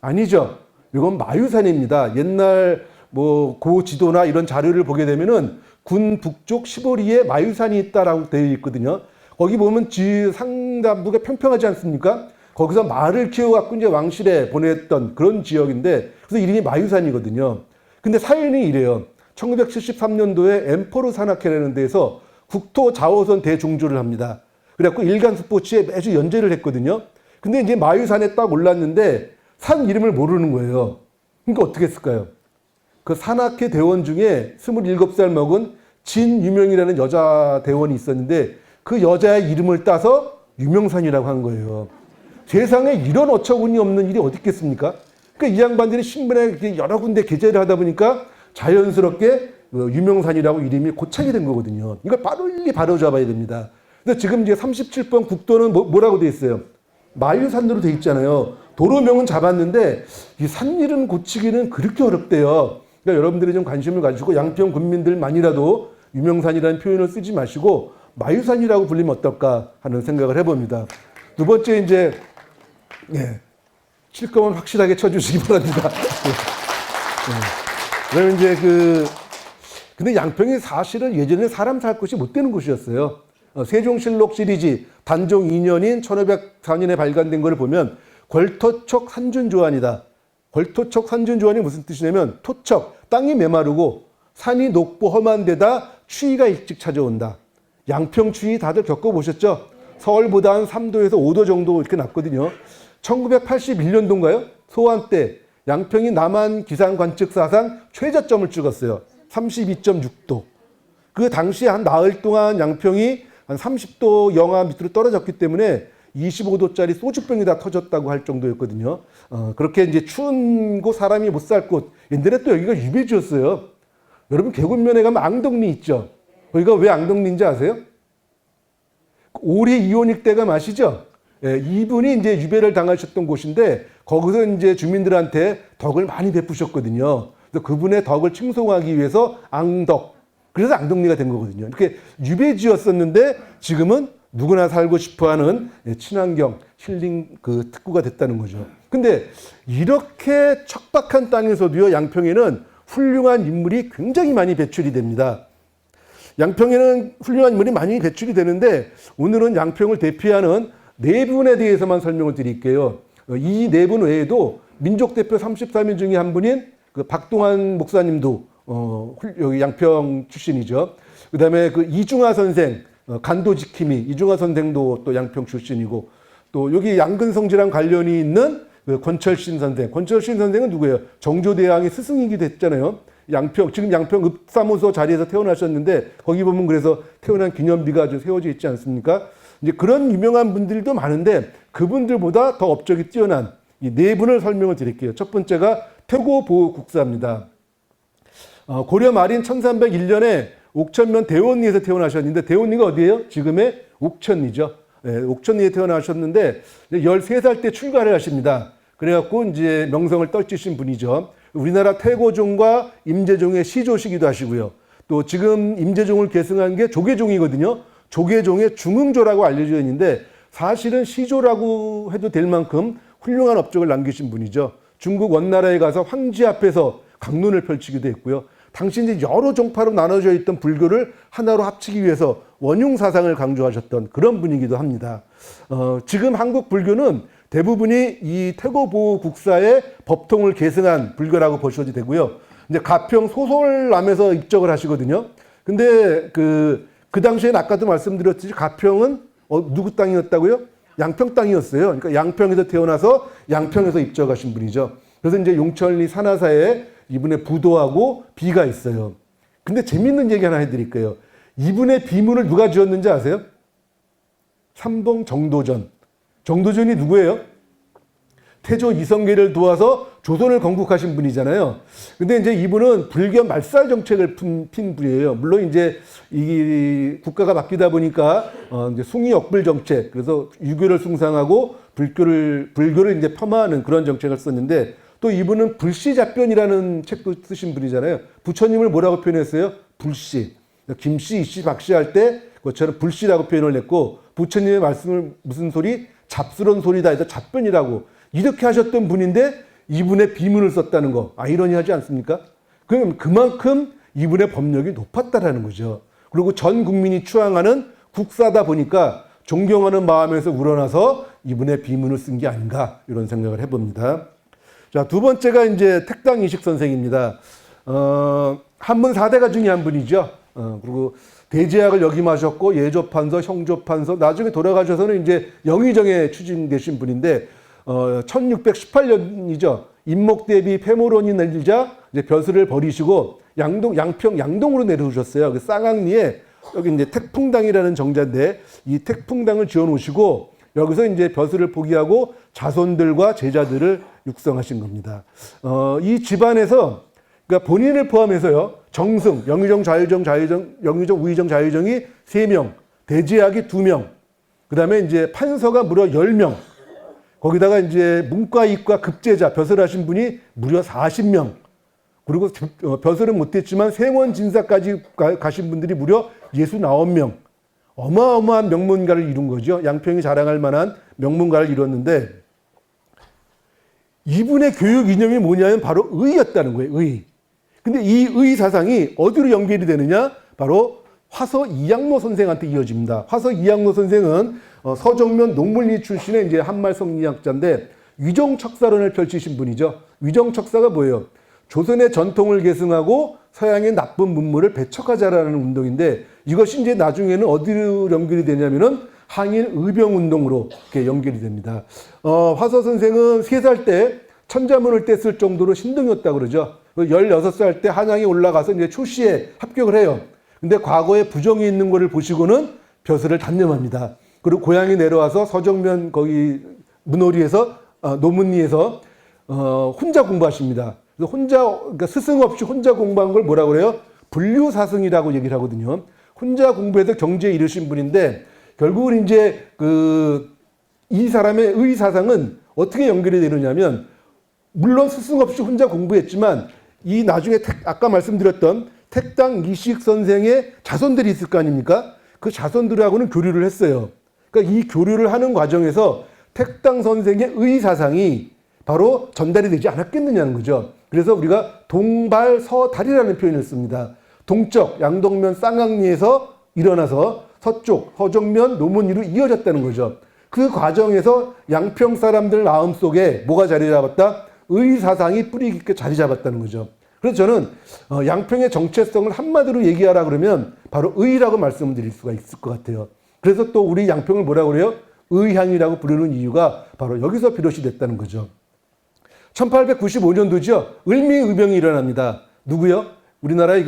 아니죠. 이건 마유산입니다. 옛날 뭐 고지도나 이런 자료를 보게 되면은 군 북쪽 시보리에 마유산이 있다라고 되어 있거든요. 거기 보면 상단부가 평평하지 않습니까? 거기서 말을 키워갖고 이제 왕실에 보냈던 그런 지역인데 그래서 이름이 마유산이거든요. 근데 사연이 이래요. 1973년도에 엠포르 산악회라는 데서 국토 자오선 대종주를 합니다. 그래갖고 일간 스포츠에 매주 연재를 했거든요. 근데 이제 마유산에 딱 올랐는데 산 이름을 모르는 거예요. 그러니까 어떻게 했을까요? 그 산악회 대원 중에 27살 먹은 진유명이라는 여자 대원이 있었는데 그 여자의 이름을 따서 유명산이라고 한 거예요. 세상에 이런 어처구니 없는 일이 어디 있겠습니까? 그러니까 이 양반들이 신문에 여러 군데 게재를 하다 보니까 자연스럽게 유명산이라고 이름이 고착이 된 거거든요. 이걸 빨리 바로잡아야 됩니다. 근데 지금 이제 37번 국도는 뭐라고 돼 있어요? 마유산으로 돼 있잖아요. 도로명은 잡았는데 이 산 이름 고치기는 그렇게 어렵대요. 그러니까 여러분들이 좀 관심을 가지고 양평 군민들만이라도 유명산이라는 표현을 쓰지 마시고 마유산이라고 불리면 어떨까 하는 생각을 해봅니다. 두 번째 이제 칠 거면 확실하게 쳐주시기 바랍니다. 그러면 이제 근데 양평이 사실은 예전에 사람 살 곳이 못 되는 곳이었어요. 세종실록 시리즈 단종 2년인 1504년에 발간된 걸 보면 궐토척 산준조안이다. 궐토척 산준조안이 무슨 뜻이냐면 토척, 땅이 메마르고 산이 높고 험한 데다 추위가 일찍 찾아온다. 양평 추위 다들 겪어보셨죠? 서울보다 한 3도에서 5도 정도 이렇게 났거든요. 1981년도인가요? 소환 때 양평이 남한 기상 관측 사상 최저점을 찍었어요. 32.6도. 그 당시에 한 나흘 동안 양평이 한 30도 영하 밑으로 떨어졌기 때문에 25도짜리 소주병이 다 터졌다고 할 정도였거든요. 그렇게 이제 추운 곳 사람이 못 살 곳. 옛날에 또 여기가 유배지였어요. 여러분 계곡면에 가면 앙덕리 있죠? 거기가 왜 앙덕리인지 아세요? 오리 이온익 대감 아시죠? 예, 이분이 이제 유배를 당하셨던 곳인데 거기서 이제 주민들한테 덕을 많이 베푸셨거든요. 그래서 그분의 덕을 칭송하기 위해서 앙덕. 그래서 앙덕리가 된 거거든요. 이렇게 유배지였었는데 지금은 누구나 살고 싶어하는 친환경 힐링 그 특구가 됐다는 거죠. 근데 이렇게 척박한 땅에서도요, 양평에는 훌륭한 인물이 굉장히 많이 배출이 됩니다. 양평에는 훌륭한 인물이 많이 배출이 되는데 오늘은 양평을 대표하는 네 분에 대해서만 설명을 드릴게요. 이 네 분 외에도 민족 대표 33인 중에 한 분인 그 박동환 목사님도 여기 양평 출신이죠. 그다음에 그 이중하 선생, 간도 지킴이 이중하 선생도 또 양평 출신이고 또 여기 양근성지랑 관련이 있는 그 권철신 선생. 권철신 선생은 누구예요? 정조대왕의 스승이기도 했잖아요. 지금 양평 읍사무소 자리에서 태어나셨는데 거기 보면 그래서 태어난 기념비가 아주 세워져 있지 않습니까? 이제 그런 유명한 분들도 많은데 그분들보다 더 업적이 뛰어난 이 네 분을 설명을 드릴게요. 첫 번째가 태고보국사입니다. 고려 말인 1301년에 옥천면 대원리에서 태어나셨는데 대원리가 어디예요? 지금의 옥천리죠. 네, 옥천리에 태어나셨는데 13살 때 출가를 하십니다. 그래갖고 이제 명성을 떨치신 분이죠. 우리나라 태고종과 임재종의 시조시기도 하시고요. 또 지금 임재종을 계승한 게 조계종이거든요. 조계종의 중흥조라고 알려져 있는데 사실은 시조라고 해도 될 만큼 훌륭한 업적을 남기신 분이죠. 중국 원나라에 가서 황제 앞에서 강론을 펼치기도 했고요. 당시 이제 여러 종파로 나눠져 있던 불교를 하나로 합치기 위해서 원융 사상을 강조하셨던 그런 분이기도 합니다. 지금 한국 불교는 대부분이 이 태고보호 국사의 법통을 계승한 불교라고 보셔도 되고요. 이제 가평 소설남에서 입적을 하시거든요. 근데 그 당시에는 아까도 말씀드렸듯이 가평은 누구 땅이었다고요? 양평 땅이었어요. 그러니까 양평에서 태어나서 양평에서 입적하신 분이죠. 그래서 이제 용천리 산하사에 이분의 부도하고 비가 있어요. 근데 재밌는 얘기 하나 해드릴게요. 이분의 비문을 누가 지었는지 아세요? 삼봉 정도전. 정도전이 누구예요? 태조 이성계를 도와서 조선을 건국하신 분이잖아요. 근데 이제 이분은 불교 말살 정책을 핀 분이에요. 물론 이제 이 국가가 바뀌다 보니까 이제 숭의역불 정책, 그래서 유교를 숭상하고 불교를 이제 폄하하는 그런 정책을 썼는데 또 이분은 불씨잡변이라는 책도 쓰신 분이잖아요. 부처님을 뭐라고 표현했어요? 불씨. 김씨, 이씨, 박씨 할 때 그것처럼 불씨라고 표현을 했고 부처님의 말씀을 무슨 소리? 잡스러운 소리다 해서 잡변이라고 이렇게 하셨던 분인데 이분의 비문을 썼다는 거 아이러니하지 않습니까? 그럼 그만큼 이분의 법력이 높았다라는 거죠. 그리고 전 국민이 추앙하는 국사다 보니까 존경하는 마음에서 우러나서 이분의 비문을 쓴 게 아닌가 이런 생각을 해봅니다. 자, 두 번째가 이제 택당이식 선생입니다. 한문 4대가 중에 한 분이죠. 그리고 대제학을 역임하셨고 예조판서, 형조판서, 나중에 돌아가셔서는 이제 영의정에 추진되신 분인데 1618년이죠. 임목대비 패모론이 내리자 이제 벼슬을 버리시고 양평 양동으로 내려오셨어요. 그 쌍앙리에 여기 이제 택풍당이라는 정자인데 이 택풍당을 지어 놓으시고 여기서 이제 벼슬을 포기하고 자손들과 제자들을 육성하신 겁니다. 이 집안에서 그러니까 본인을 포함해서요. 정승, 영의정, 좌의정, 영의정, 우의정, 좌의정이 3명, 대제학이 2명, 그 다음에 이제 판서가 무려 10명, 거기다가 이제 문과, 이과, 급제자, 벼슬하신 분이 무려 40명, 그리고 벼슬은 못했지만 세원 진사까지 가신 분들이 무려 69명. 어마어마한 명문가를 이룬 거죠. 양평이 자랑할 만한 명문가를 이뤘는데 이분의 교육 이념이 뭐냐면 바로 의였다는 거예요. 의. 근데 이 의 사상이 어디로 연결이 되느냐? 바로 화서 이양로 선생한테 이어집니다. 화서 이양로 선생은 서정면 농문리 출신의 이제 한말성리학자인데 위정척사론을 펼치신 분이죠. 위정척사가 뭐예요? 조선의 전통을 계승하고 서양의 나쁜 문물을 배척하자라는 운동인데 이것이 이제 나중에는 어디로 연결이 되냐면은 항일 의병운동으로 이렇게 연결이 됩니다. 화서 선생은 3살 때 천자문을 뗐을 정도로 신등이었다고 그러죠. 16살 때 한양에 올라가서 이제 초시에 합격을 해요. 근데 과거에 부정이 있는 것을 보시고는 벼슬을 단념합니다. 그리고 고향에 내려와서 서정면 거기 문호리에서 노문리에서 혼자 공부하십니다. 그래서 그러니까 스승 없이 혼자 공부한 걸 뭐라고 그래요? 불류사승이라고 얘기를 하거든요. 혼자 공부해서 경지에 이르신 분인데 결국은 이제 이 사람의 의 사상은 어떻게 연결이 되느냐면 물론 스승 없이 혼자 공부했지만 이 나중에 아까 말씀드렸던 택당 이식 선생의 자손들이 있을 거 아닙니까? 그 자손들하고는 교류를 했어요. 그러니까 이 교류를 하는 과정에서 택당 선생의 의 사상이 바로 전달이 되지 않았겠느냐는 거죠. 그래서 우리가 동발서달이라는 표현을 씁니다. 동쪽 양동면 쌍앙리에서 일어나서 서쪽 서정면 노문리로 이어졌다는 거죠. 그 과정에서 양평 사람들 마음속에 뭐가 자리 잡았다? 의 사상이 뿌리 깊게 자리 잡았다는 거죠. 그래서 저는 양평의 정체성을 한마디로 얘기하라 그러면 바로 의라고 말씀을 드릴 수가 있을 것 같아요. 그래서 또 우리 양평을 뭐라고 그래요? 의향이라고 부르는 이유가 바로 여기서 비롯이 됐다는 거죠. 1895년도죠. 을미의병이 일어납니다. 누구요? 우리나라의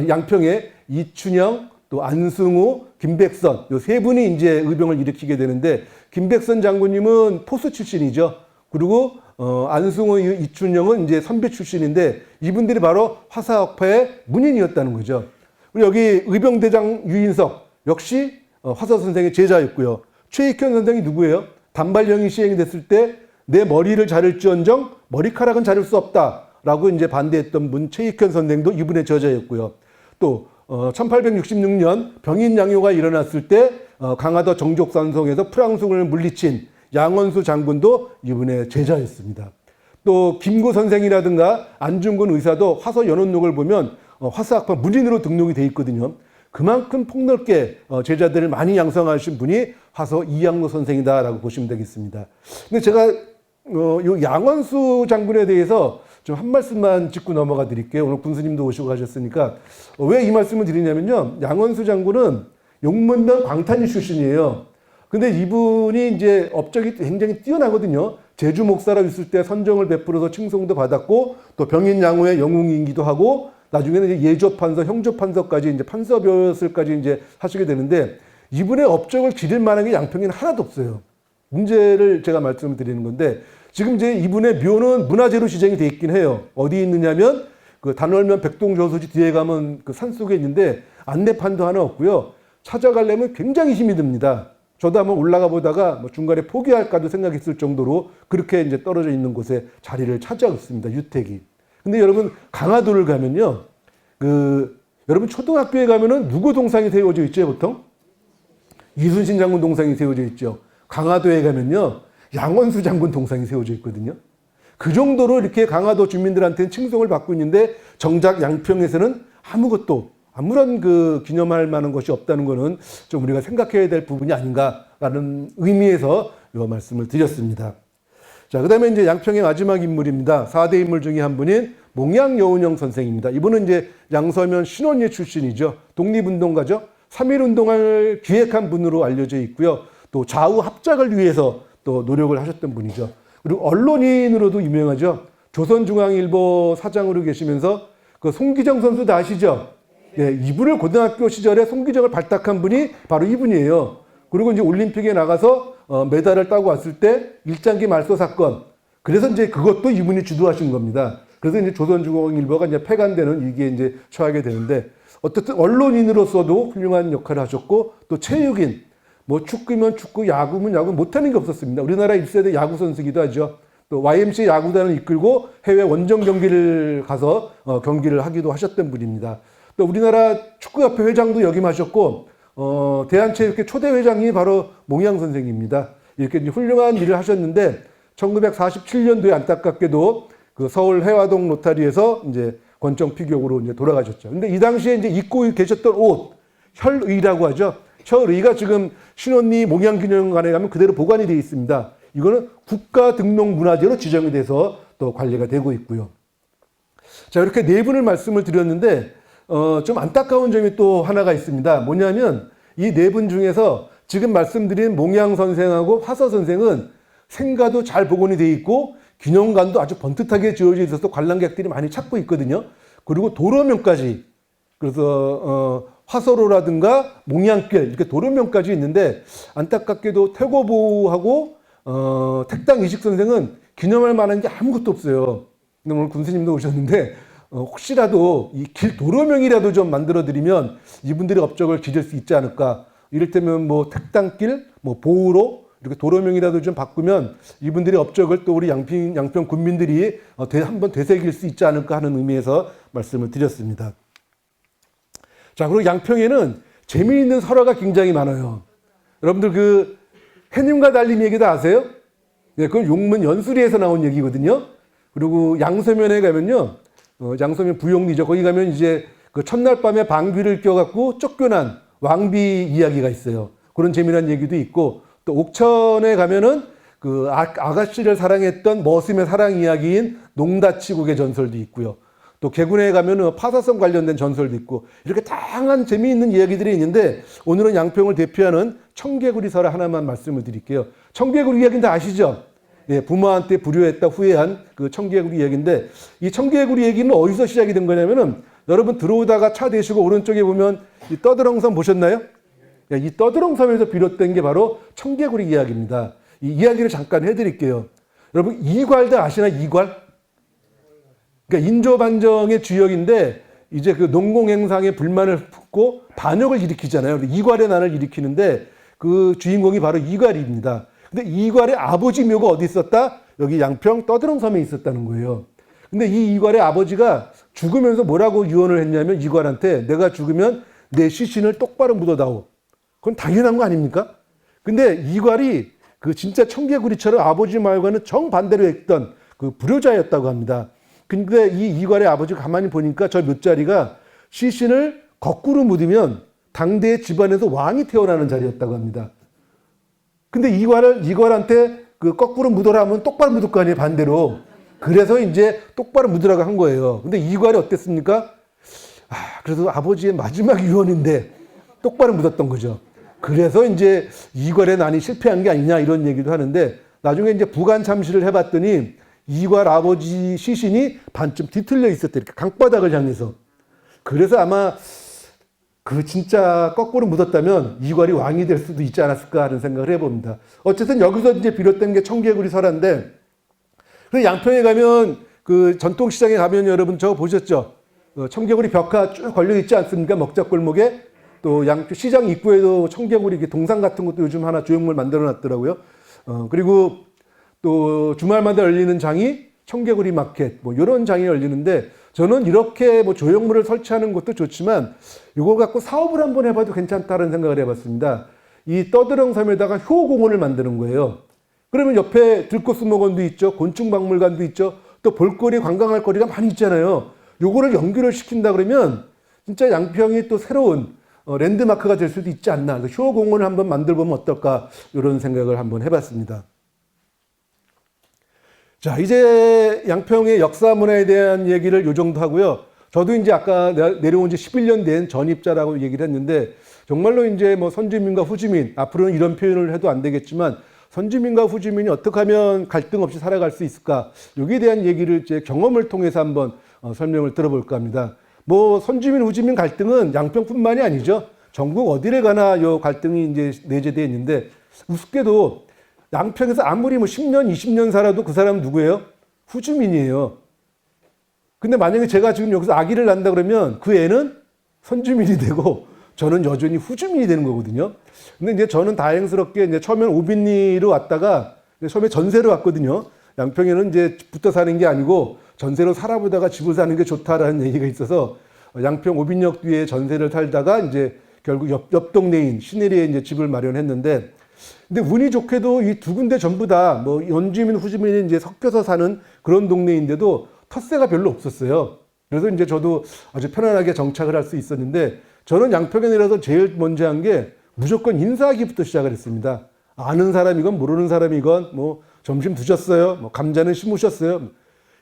양평에 이춘영, 또 안승우, 김백선 이 3분이 이제 의병을 일으키게 되는데 김백선 장군님은 포수 출신이죠. 그리고 안승호, 이춘영은 이제 선배 출신인데 이분들이 바로 화사학파의 문인이었다는 거죠. 그리고 여기 의병대장 유인석 역시 화사 선생의 제자였고요. 최익현 선생이 누구예요? 단발령이 시행이 됐을 때 내 머리를 자를지언정 머리카락은 자를 수 없다라고 이제 반대했던 분 최익현 선생도 이분의 저자였고요. 또 1866년 병인 양요가 일어났을 때 강화도 정족산성에서 프랑스군을 물리친 양원수 장군도 이분의 제자였습니다. 또 김구 선생이라든가 안중근 의사도 화서 연원록을 보면 화사학파 문인으로 등록이 돼 있거든요. 그만큼 폭넓게 제자들을 많이 양성하신 분이 화서 이양로 선생이다라고 보시면 되겠습니다. 근데 제가 요 양원수 장군에 대해서 좀 한 말씀만 짚고 넘어가 드릴게요. 오늘 군수님도 오시고 가셨으니까 왜 이 말씀을 드리냐면요. 양원수 장군은 용문당 광탄리 출신이에요. 근데 이분이 이제 업적이 굉장히 뛰어나거든요. 제주 목사로 있을 때 선정을 베풀어서 칭송도 받았고 또 병인 양호의 영웅이기도 하고 나중에는 이제 예조 판서, 형조 판서까지 이제 판서벼슬까지 이제 하시게 되는데 이분의 업적을 기릴 만한 게 양평에는 하나도 없어요. 문제를 제가 말씀을 드리는 건데 지금 이제 이분의 묘는 문화재로 지정이 돼 있긴 해요. 어디 있느냐면 그 단월면 백동저수지 뒤에 가면 그 산속에 있는데 안내판도 하나 없고요. 찾아가려면 굉장히 힘이 듭니다. 저도 한번 올라가 보다가 뭐 중간에 포기할까도 생각했을 정도로 그렇게 이제 떨어져 있는 곳에 자리를 찾아왔습니다. 유택이. 근데 여러분 강화도를 가면요. 여러분 초등학교에 가면은 누구 동상이 세워져 있죠, 보통? 이순신 장군 동상이 세워져 있죠. 강화도에 가면요. 양원수 장군 동상이 세워져 있거든요. 그 정도로 이렇게 강화도 주민들한테는 칭송을 받고 있는데 정작 양평에서는 아무런 그 기념할 만한 것이 없다는 것은 좀 우리가 생각해야 될 부분이 아닌가라는 의미에서 이 말씀을 드렸습니다. 자, 그 다음에 이제 양평의 마지막 인물입니다. 4대 인물 중에 한 분인 몽양여운형 선생입니다. 이분은 이제 양서면 신원예 출신이죠. 독립운동가죠. 3.1운동을 기획한 분으로 알려져 있고요. 또 좌우 합작을 위해서 또 노력을 하셨던 분이죠. 그리고 언론인으로도 유명하죠. 조선중앙일보 사장으로 계시면서 그 송기정 선수 다 아시죠? 예, 이분을 고등학교 시절에 송기정을 발탁한 분이 바로 이분이에요. 그리고 이제 올림픽에 나가서 메달을 따고 왔을 때 일장기 말소 사건. 그래서 이제 그것도 이분이 주도하신 겁니다. 그래서 이제 조선중앙일보가 이제 폐간되는 위기에 이제 처하게 되는데 어쨌든 언론인으로서도 훌륭한 역할을 하셨고 또 체육인, 뭐 축구면 축구, 야구면 야구 못하는 게 없었습니다. 우리나라 1세대 야구 선수기도 하죠. 또 YMCA 야구단을 이끌고 해외 원정 경기를 가서 경기를 하기도 하셨던 분입니다. 또 우리나라 축구협회 회장도 역임하셨고 대한체육회 초대 회장이 바로 몽양 선생입니다. 이렇게 이제 훌륭한 일을 하셨는데 1947년도에 안타깝게도 그 서울 해화동 로타리에서 이제 권총 피격으로 이제 돌아가셨죠. 근데 이 당시에 이제 입고 계셨던 옷, 혈의라고 하죠. 혈의가 지금 신원리 몽양기념관에 가면 그대로 보관이 되어 있습니다. 이거는 국가 등록 문화재로 지정이 돼서 또 관리가 되고 있고요. 자, 이렇게 네 분을 말씀을 드렸는데 좀 안타까운 점이 또 하나가 있습니다. 뭐냐면 이 네 분 중에서 지금 말씀드린 몽양 선생하고 화서 선생은 생가도 잘 복원이 되어 있고 기념관도 아주 번듯하게 지어져 있어서 관람객들이 많이 찾고 있거든요. 그리고 도로명까지, 그래서 화서로라든가 몽양길 이렇게 도로명까지 있는데 안타깝게도 태고보하고 택당 이식 선생은 기념할 만한 게 아무것도 없어요. 근데 오늘 군수님도 오셨는데 혹시라도 이 길 도로명이라도 좀 만들어 드리면 이분들의 업적을 기릴 수 있지 않을까. 이를테면 뭐 택당길, 뭐 보우로 이렇게 도로명이라도 좀 바꾸면 이분들의 업적을 또 우리 양평 군민들이 한번 되새길 수 있지 않을까 하는 의미에서 말씀을 드렸습니다. 자, 그리고 양평에는 재미있는 설화가 굉장히 많아요. 여러분들 그 해님과 달림 얘기 다 아세요? 네, 그건 용문 연수리에서 나온 얘기거든요. 그리고 양서면에 가면요, 양서면 부용리죠. 거기 가면 이제 그 첫날 밤에 방귀를 껴갖고 쫓겨난 왕비 이야기가 있어요. 그런 재미난 얘기도 있고, 또 옥천에 가면은 그 아가씨를 사랑했던 머슴의 사랑 이야기인 농다치국의 전설도 있고요. 또 개군에 가면은 파사성 관련된 전설도 있고, 이렇게 다양한 재미있는 이야기들이 있는데 오늘은 양평을 대표하는 청개구리 설화 하나만 말씀을 드릴게요. 청개구리 이야기는 다 아시죠? 예, 부모한테 불효했다 후회한 그 청개구리 얘기인데, 이 청개구리 얘기는 어디서 시작이 된 거냐면은 여러분 들어오다가 차 대시고 오른쪽에 보면 이 떠드렁섬 보셨나요? 예, 이 떠드렁섬에서 비롯된 게 바로 청개구리 이야기입니다. 이 이야기를 잠깐 해드릴게요. 여러분 이괄들 아시나? 이괄? 그러니까 인조반정의 주역인데 이제 그 농공행상에 불만을 품고 반역을 일으키잖아요. 이괄의 난을 일으키는데 그 주인공이 바로 이괄입니다. 근데 이괄의 아버지 묘가 어디 있었다? 여기 양평 떠드렁섬에 있었다는 거예요. 근데 이 이괄의 아버지가 죽으면서 뭐라고 유언을 했냐면 이괄한테 내가 죽으면 내 시신을 똑바로 묻어다오. 그건 당연한 거 아닙니까? 근데 이괄이 그 진짜 청개구리처럼 아버지 말과는 정반대로 했던 그 불효자였다고 합니다. 근데 이 이괄의 아버지가 가만히 보니까 저 묘자리가 시신을 거꾸로 묻으면 당대의 집안에서 왕이 태어나는 자리였다고 합니다. 근데 이괄한테 그 거꾸로 묻어라 하면 똑바로 묻을 거 아니에요, 반대로. 그래서 이제 똑바로 묻으라고 한 거예요. 근데 이괄이 어땠습니까? 그래도 아버지의 마지막 유언인데 똑바로 묻었던 거죠. 그래서 이제 이괄의 난이 실패한 게 아니냐 이런 얘기도 하는데 나중에 이제 부관 참시를 해봤더니 이괄 아버지 시신이 반쯤 뒤틀려 있었대. 이렇게 강바닥을 향해서. 그래서 아마 그 진짜 거꾸로 묻었다면 이괄이 왕이 될 수도 있지 않았을까 하는 생각을 해봅니다. 어쨌든 여기서 이제 비롯된 게 청개구리 설화인데 그 양평에 가면 그 전통시장에 가면 여러분 저거 보셨죠? 청개구리 벽화 쭉 걸려 있지 않습니까? 먹자골목에 또 시장 입구에도 청개구리 동상 같은 것도 요즘 하나 조형물 만들어 놨더라고요. 그리고 또 주말마다 열리는 장이 청개구리 마켓 뭐 이런 장이 열리는데 저는 이렇게 뭐 조형물을 설치하는 것도 좋지만 이거 갖고 사업을 한번 해봐도 괜찮다는 생각을 해봤습니다. 이 떠드렁섬에다가 효공원을 만드는 거예요. 그러면 옆에 들꽃수목원도 있죠. 곤충박물관도 있죠. 또 볼거리 관광할 거리가 많이 있잖아요. 요거를 연결을 시킨다 그러면 진짜 양평이 또 새로운 랜드마크가 될 수도 있지 않나. 효공원을 한번 만들어보면 어떨까 이런 생각을 한번 해봤습니다. 자, 이제 양평의 역사 문화에 대한 얘기를 요 정도 하고요. 저도 이제 아까 내려온 지 11년 된 전입자라고 얘기를 했는데 정말로 이제 뭐 선주민과 후주민, 앞으로는 이런 표현을 해도 안 되겠지만 선주민과 후주민이 어떻게 하면 갈등 없이 살아갈 수 있을까? 여기에 대한 얘기를 제 경험을 통해서 한번 설명을 들어볼까 합니다. 뭐 선주민, 후주민 갈등은 양평뿐만이 아니죠. 전국 어디를 가나 요 갈등이 이제 내재되어 있는데 우습게도 양평에서 아무리 뭐 10년, 20년 살아도 그 사람은 누구예요? 후주민이에요. 근데 만약에 제가 지금 여기서 아기를 낳는다 그러면 그 애는 선주민이 되고 저는 여전히 후주민이 되는 거거든요. 근데 이제 저는 다행스럽게 이제 처음엔 오빈리로 왔다가 처음에 전세로 왔거든요. 양평에는 이제 붙어 사는 게 아니고 전세로 살아보다가 집을 사는 게 좋다라는 얘기가 있어서 양평 오빈역 뒤에 전세를 살다가 이제 결국 옆 동네인 신내리에 이제 집을 마련했는데 근데 운이 좋게도 이 두 군데 전부 다 뭐 원주민, 후주민이 이제 섞여서 사는 그런 동네인데도 텃세가 별로 없었어요. 그래서 이제 저도 아주 편안하게 정착을 할 수 있었는데 저는 양평에 내려서 제일 먼저 한 게 무조건 인사하기부터 시작을 했습니다. 아는 사람이건 모르는 사람이건 뭐 점심 드셨어요? 뭐 감자는 심으셨어요?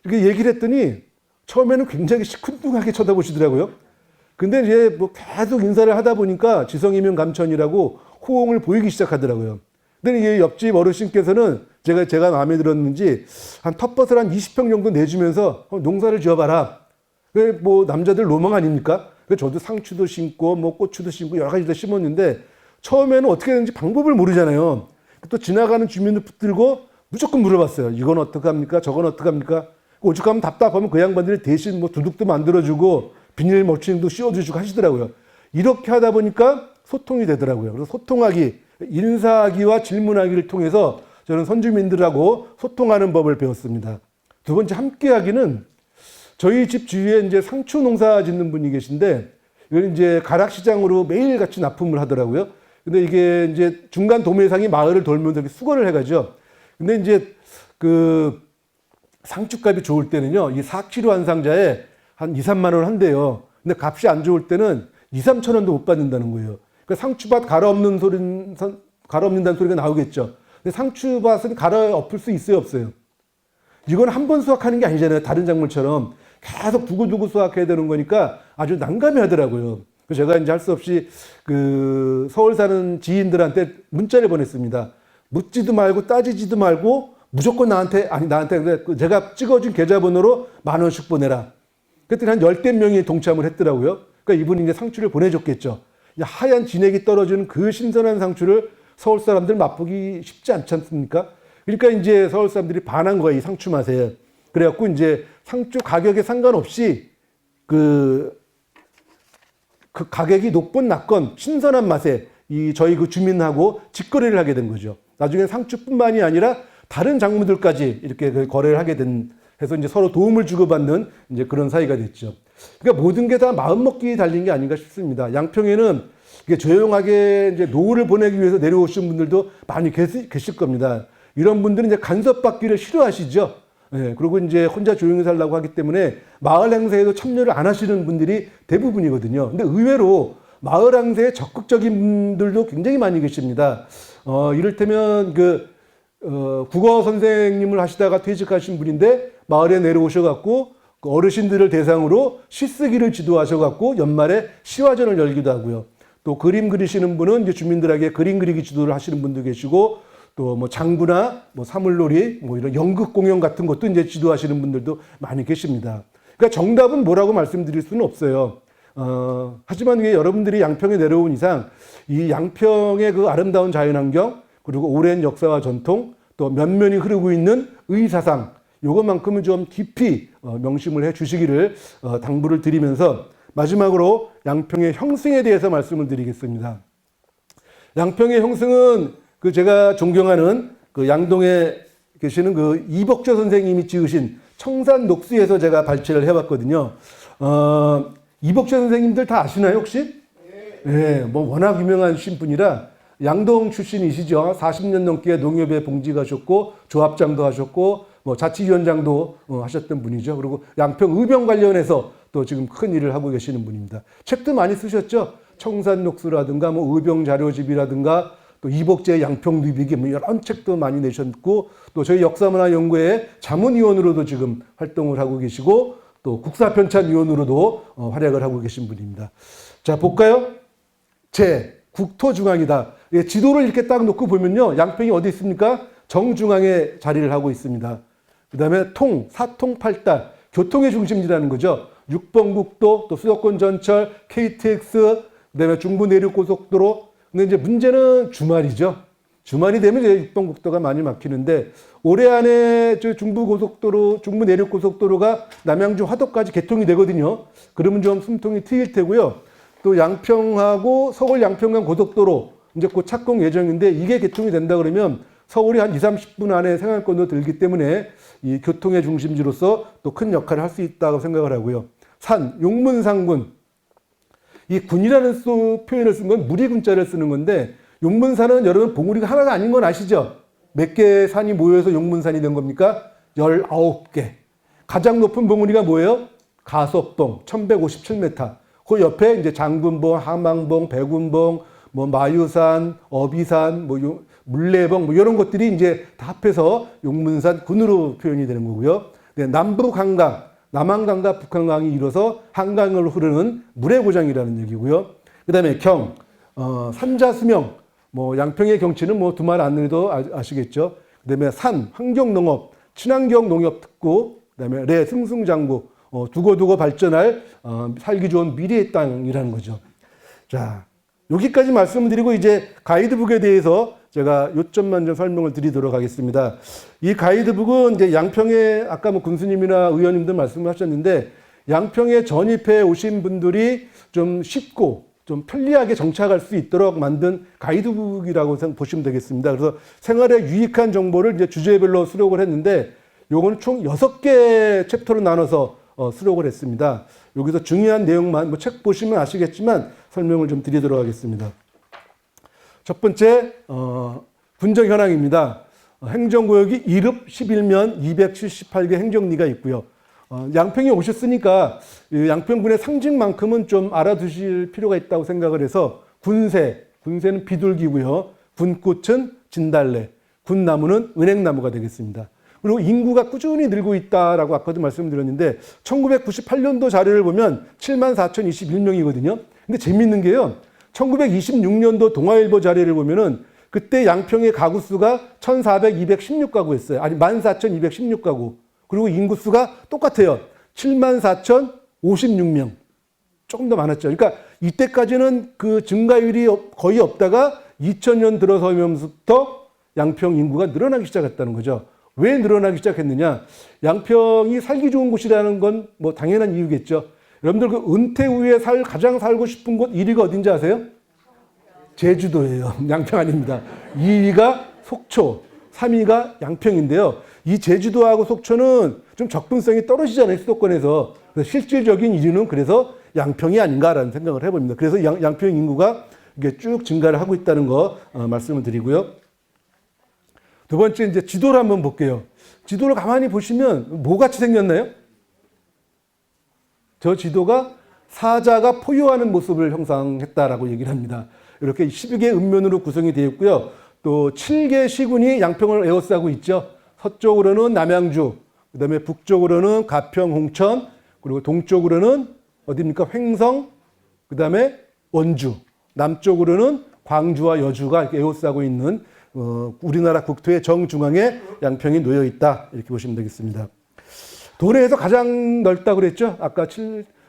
이렇게 얘기를 했더니 처음에는 굉장히 시큰둥하게 쳐다보시더라고요. 근데 이제 뭐 계속 인사를 하다 보니까 지성이면 감천이라고 호응을 보이기 시작하더라고요. 근데 이게 옆집 어르신께서는 제가 마음에 들었는지 한 텃밭을 한 20평 정도 내주면서 농사를 지어봐라. 뭐 남자들 로망 아닙니까? 저도 상추도 심고 뭐 고추도 심고 여러 가지도 심었는데 처음에는 어떻게 되는지 방법을 모르잖아요. 또 지나가는 주민들 붙들고 무조건 물어봤어요. 이건 어떡합니까? 저건 어떡합니까? 오죽하면 답답하면 그 양반들이 대신 뭐 두둑도 만들어주고 비닐 멀칭도 씌워주시고 하시더라고요. 이렇게 하다 보니까 소통이 되더라고요. 그래서 소통하기, 인사하기와 질문하기를 통해서 저는 선주민들하고 소통하는 법을 배웠습니다. 두 번째, 함께하기는 저희 집 주위에 이제 상추 농사 짓는 분이 계신데 이건 이제 가락시장으로 매일 같이 납품을 하더라고요. 근데 이게 이제 중간 도매상이 마을을 돌면서 이렇게 수거를 해가죠. 근데 이제 그 상추값이 좋을 때는요, 이 4kg 한 상자에 한 2, 3만 원 한대요. 근데 값이 안 좋을 때는 2, 3천 원도 못 받는다는 거예요. 그러니까 상추밭 갈아엎는다는 소리가 나오겠죠. 근데 상추밭은 갈아엎을 수 있어요, 없어요? 이건 한 번 수확하는 게 아니잖아요. 다른 작물처럼 계속 두고두고 수확해야 되는 거니까 아주 난감해 하더라고요. 그래서 제가 이제 할 수 없이 그 서울 사는 지인들한테 문자를 보냈습니다. 묻지도 말고 따지지도 말고 무조건 나한테 제가 찍어준 계좌번호로 10,000원씩 보내라. 그랬더니 한 10대 명이 동참을 했더라고요. 그러니까 이분이 이제 상추를 보내줬겠죠. 하얀 진액이 떨어지는 그 신선한 상추를 서울 사람들 맛보기 쉽지 않지 않습니까? 그러니까 이제 서울 사람들이 반한 거예요, 이 상추 맛에. 그래갖고 이제 상추 가격에 상관없이 그 가격이 높건 낮건 신선한 맛에 저희 그 주민하고 직거래를 하게 된 거죠. 나중에 상추뿐만이 아니라 다른 작물들까지 이렇게 그 거래를 하게 해서 이제 서로 도움을 주고받는 이제 그런 사이가 됐죠. 그러니까 모든 게 다 마음먹기에 달린 게 아닌가 싶습니다. 양평에는 이게 조용하게 이제 노후를 보내기 위해서 내려오신 분들도 많이 계실 겁니다. 이런 분들은 이제 간섭받기를 싫어하시죠. 예, 그리고 이제 혼자 조용히 살라고 하기 때문에 마을 행사에도 참여를 안 하시는 분들이 대부분이거든요. 근데 의외로 마을 행사에 적극적인 분들도 굉장히 많이 계십니다. 이를테면 국어 선생님을 하시다가 퇴직하신 분인데 마을에 내려오셔갖고 그 어르신들을 대상으로 시쓰기를 지도하셔갖고 연말에 시화전을 열기도 하고요. 또 그림 그리시는 분은 이제 주민들에게 그림 그리기 지도를 하시는 분도 계시고 또 뭐 장구나 뭐 사물놀이 뭐 이런 연극 공연 같은 것도 이제 지도하시는 분들도 많이 계십니다. 그러니까 정답은 뭐라고 말씀드릴 수는 없어요. 하지만 이게 여러분들이 양평에 내려온 이상 이 양평의 그 아름다운 자연환경 그리고 오랜 역사와 전통 또 면면이 흐르고 있는 의사상 요것만큼은 좀 깊이 명심을 해 주시기를 당부를 드리면서 마지막으로 양평의 형승에 대해서 말씀을 드리겠습니다. 양평의 형승은 그 제가 존경하는 그 양동에 계시는 그 이복조 선생님이 지으신 청산 녹수에서 제가 발췌를 해봤거든요. 이복조 선생님들 다 아시나요 혹시? 네, 뭐 워낙 유명한 신분이라 양동 출신이시죠. 40년 넘게 농협에 봉직하셨고 조합장도 하셨고 뭐 자치위원장도 하셨던 분이죠. 그리고 양평 의병 관련해서 또 지금 큰 일을 하고 계시는 분입니다. 책도 많이 쓰셨죠. 청산녹수라든가 뭐 의병 자료집이라든가 또 이복제 양평 누비기 뭐 이런 책도 많이 내셨고 또 저희 역사문화연구회 자문위원으로도 지금 활동을 하고 계시고 또 국사편찬위원으로도 활약을 하고 계신 분입니다. 자 볼까요? 국토중앙이다. 예, 지도를 이렇게 딱 놓고 보면요. 양평이 어디 있습니까? 정중앙에 자리를 하고 있습니다. 그 다음에 사통팔달, 교통의 중심지라는 거죠. 6번 국도, 또 수도권 전철, KTX, 그 다음에 중부내륙고속도로. 근데 이제 문제는 주말이죠. 주말이 되면 이제 6번 국도가 많이 막히는데 올해 안에 저 중부내륙고속도로가 남양주 화덕까지 개통이 되거든요. 그러면 좀 숨통이 트일 테고요. 또 양평하고 서울 양평 간 고속도로 이제 곧 착공 예정인데 이게 개통이 된다 그러면 서울이 한 20-30분 안에 생활권도 들기 때문에 이 교통의 중심지로서 또 큰 역할을 할 수 있다고 생각을 하고요. 용문산군. 이 군이라는 표현을 쓴 건 무리군자를 쓰는 건데 용문산은 여러분 봉우리가 하나가 아닌 건 아시죠? 몇 개의 산이 모여서 용문산이 된 겁니까? 19개. 가장 높은 봉우리가 뭐예요? 가석봉 1157m. 그 옆에 이제 장군봉, 함항봉, 백운봉, 뭐 마유산, 어비산, 뭐 물레봉 뭐 이런 것들이 이제 다 합해서 용문산 군으로 표현이 되는 거고요. 네, 남북 한강, 남한강과 북한강이 이뤄서 한강을 흐르는 물의 고장이라는 얘기고요. 그다음에 산자수명, 뭐 양평의 경치는 뭐 두말 안 해도 아시겠죠. 그다음에 환경농업, 친환경 농협특구, 그다음에 승승장구, 두고두고 발전할 살기 좋은 미래의 땅이라는 거죠. 자, 여기까지 말씀을 드리고 이제 가이드북에 대해서 제가 요점만 좀 설명을 드리도록 하겠습니다. 이 가이드북은 이제 양평에 아까 뭐 군수님이나 의원님들 말씀을 하셨는데 양평에 전입해 오신 분들이 좀 쉽고 좀 편리하게 정착할 수 있도록 만든 가이드북이라고 보시면 되겠습니다. 그래서 생활에 유익한 정보를 이제 주제별로 수록을 했는데 요거는 총 6개 챕터로 나눠서 수록을 했습니다. 여기서 중요한 내용만 뭐 책 보시면 아시겠지만 설명을 좀 드리도록 하겠습니다. 첫 번째 분정 현황입니다. 행정구역이 1읍 11면 278개 행정리가 있고요. 양평에 오셨으니까 양평군의 상징만큼은 좀 알아두실 필요가 있다고 생각을 해서 군새는 비둘기고요. 군꽃은 진달래, 군나무는 은행나무가 되겠습니다. 그리고 인구가 꾸준히 늘고 있다라고 아까도 말씀드렸는데 1998년도 자료를 보면 74,021명이거든요. 근데 재밌는 게요. 1926년도 동아일보 자료를 보면은 그때 양평의 가구 수가 1,416가구였어요. 아니 14,216가구. 그리고 인구수가 똑같아요. 74,056명. 조금 더 많았죠. 그러니까 이때까지는 그 증가율이 거의 없다가 2000년 들어서면서부터 양평 인구가 늘어나기 시작했다는 거죠. 왜 늘어나기 시작했느냐? 양평이 살기 좋은 곳이라는 건 뭐 당연한 이유겠죠. 여러분들 그 은퇴 후에 가장 살고 싶은 곳 1위가 어딘지 아세요? 제주도예요. 양평 아닙니다. 2위가 속초, 3위가 양평인데요. 이 제주도하고 속초는 좀 접근성이 떨어지잖아요. 수도권에서. 그래서 실질적인 1위는 그래서 양평이 아닌가라는 생각을 해봅니다. 그래서 양평 인구가 이게 쭉 증가를 하고 있다는 거 말씀을 드리고요. 두 번째 이제 지도를 한번 볼게요. 지도를 가만히 보시면 뭐 같이 생겼나요? 저 지도가 사자가 포효하는 모습을 형상했다라고 얘기를 합니다. 이렇게 12개 읍면으로 구성이 되어 있고요. 또 7개 시군이 양평을 에워싸고 있죠. 서쪽으로는 남양주, 그다음에 북쪽으로는 가평, 홍천, 그리고 동쪽으로는 어디입니까? 횡성, 그다음에 원주, 남쪽으로는 광주와 여주가 이렇게 에워싸고 있는 우리나라 국토의 정중앙에 양평이 놓여 있다 이렇게 보시면 되겠습니다. 도내에서 가장 넓다고 그랬죠? 아까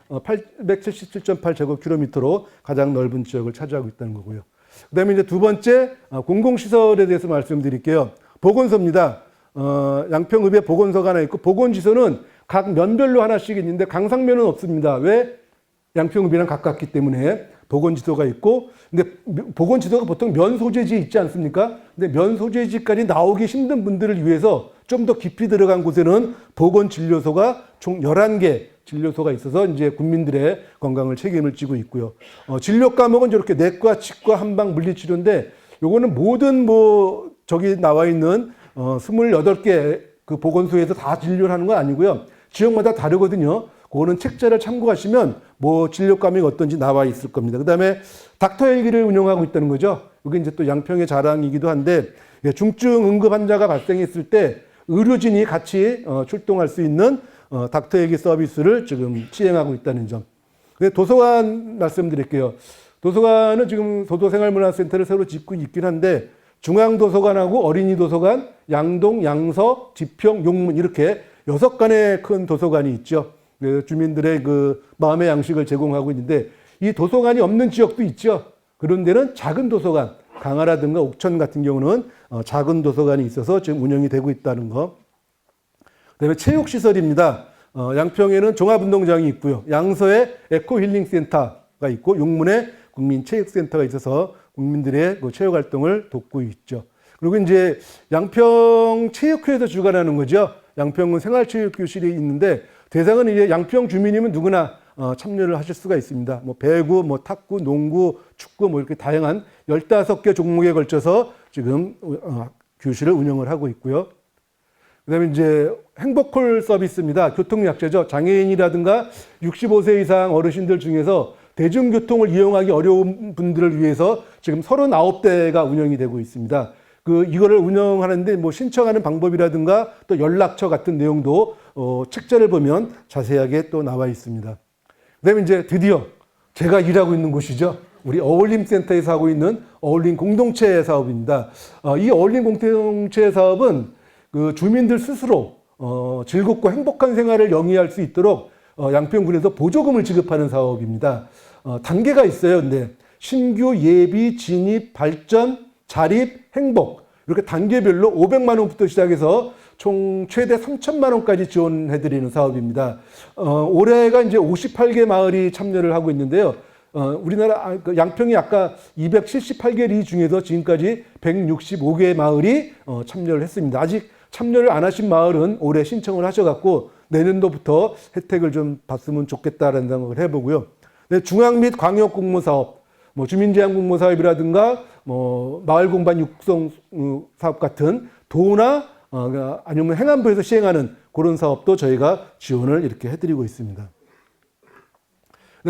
877.8제곱킬로미터로 가장 넓은 지역을 차지하고 있다는 거고요. 그 다음에 이제 두 번째, 공공시설에 대해서 말씀드릴게요. 보건소입니다. 양평읍에 보건소가 하나 있고, 보건지소는 각 면별로 하나씩 있는데, 강상면은 없습니다. 왜? 양평읍이랑 가깝기 때문에 보건지소가 있고, 근데 보건지소가 보통 면 소재지에 있지 않습니까? 근데 면 소재지까지 나오기 힘든 분들을 위해서 좀 더 깊이 들어간 곳에는 보건진료소가 총 11개 진료소가 있어서 이제 국민들의 건강을 책임을 지고 있고요. 진료 과목은 이렇게 내과, 치과, 한방, 물리치료인데 요거는 모든 저기 나와 있는 28개 그 보건소에서 다 진료를 하는 건 아니고요. 지역마다 다르거든요. 그거는 책자를 참고하시면 진료 과목이 어떤지 나와 있을 겁니다. 그 다음에 닥터 헬기를 운영하고 있다는 거죠. 이게 이제 또 양평의 자랑이기도 한데 중증 응급 환자가 발생했을 때 의료진이 같이 출동할 수 있는 닥터 헬기 서비스를 지금 시행하고 있다는 점. 도서관 말씀드릴게요. 도서관은 지금 도도생활문화센터를 새로 짓고 있긴 한데 중앙도서관하고 어린이도서관, 양동, 양서, 지평, 용문 이렇게 6간의 큰 도서관이 있죠. 주민들의 그 마음의 양식을 제공하고 있는데 이 도서관이 없는 지역도 있죠. 그런 데는 작은 도서관, 강화라든가 옥천 같은 경우는 작은 도서관이 있어서 지금 운영이 되고 있다는 거. 그다음에 체육시설입니다. 양평에는 종합운동장이 있고요. 양서에 에코힐링센터가 있고 용문에 국민체육센터가 있어서 국민들의 체육활동을 돕고 있죠. 그리고 이제 양평 체육회에서 주관하는 거죠. 양평은 생활체육교실이 있는데 대상은 이제 양평 주민이면 누구나 참여를 하실 수가 있습니다. 배구, 탁구, 농구, 축구 이렇게 다양한 15개 종목에 걸쳐서 지금 교실을 운영을 하고 있고요. 그다음에 이제 행복콜 서비스입니다. 교통약자죠. 장애인이라든가 65세 이상 어르신들 중에서 대중교통을 이용하기 어려운 분들을 위해서 지금 39대가 운영이 되고 있습니다. 이거를 운영하는데 신청하는 방법이라든가 또 연락처 같은 내용도 책자를 보면 자세하게 또 나와 있습니다. 그다음에 이제 드디어 제가 일하고 있는 곳이죠. 우리 어울림센터에서 하고 있는 어울림 공동체 사업입니다. 이 어울림 공동체 사업은 그 주민들 스스로 즐겁고 행복한 생활을 영위할 수 있도록 양평군에서 보조금을 지급하는 사업입니다. 단계가 있어요. 근데 신규 예비, 진입, 발전, 자립, 행복 이렇게 단계별로 500만 원부터 시작해서 총 최대 3천만 원까지 지원해드리는 사업입니다. 올해가 이제 58개 마을이 참여를 하고 있는데요. 우리나라 양평이 아까 278개 리 중에서 지금까지 165개 마을이 참여를 했습니다. 아직 참여를 안 하신 마을은 올해 신청을 하셔갖고 내년도부터 혜택을 좀 받으면 좋겠다라는 생각을 해보고요. 중앙 및 광역 공모 사업, 주민제한 공모 사업이라든가 마을 공반 육성 사업 같은 도나 아니면 행안부에서 시행하는 그런 사업도 저희가 지원을 이렇게 해드리고 있습니다.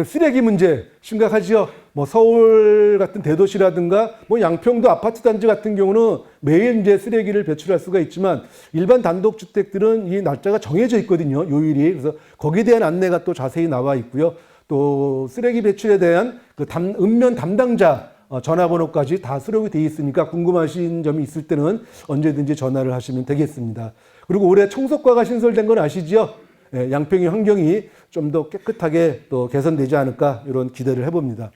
쓰레기 문제 심각하지요. 서울 같은 대도시라든가 양평도 아파트 단지 같은 경우는 매일 이제 쓰레기를 배출할 수가 있지만 일반 단독주택들은 이 날짜가 정해져 있거든요. 요일이. 그래서 거기에 대한 안내가 또 자세히 나와 있고요. 또 쓰레기 배출에 대한 읍면 담당자 전화번호까지 다 수록이 되어 있으니까 궁금하신 점이 있을 때는 언제든지 전화를 하시면 되겠습니다. 그리고 올해 청소과가 신설된 건 아시죠? 양평의 환경이 좀 더 깨끗하게 또 개선되지 않을까 이런 기대를 해봅니다.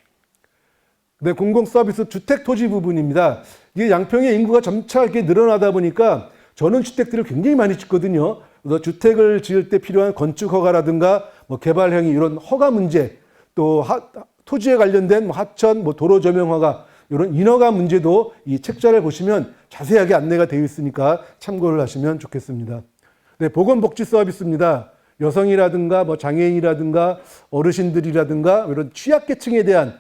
네, 공공서비스 주택 토지 부분입니다. 이게 양평의 인구가 점차 이렇게 늘어나다 보니까 전원주택들을 굉장히 많이 짓거든요. 그래서 주택을 지을 때 필요한 건축 허가라든가 뭐 개발 행위 이런 허가 문제, 또 토지에 관련된 하천, 뭐 도로 조명 허가 이런 인허가 문제도 이 책자를 보시면 자세하게 안내가 되어 있으니까 참고를 하시면 좋겠습니다. 네, 보건복지 서비스입니다. 여성이라든가 뭐 장애인이라든가 어르신들이라든가 이런 취약계층에 대한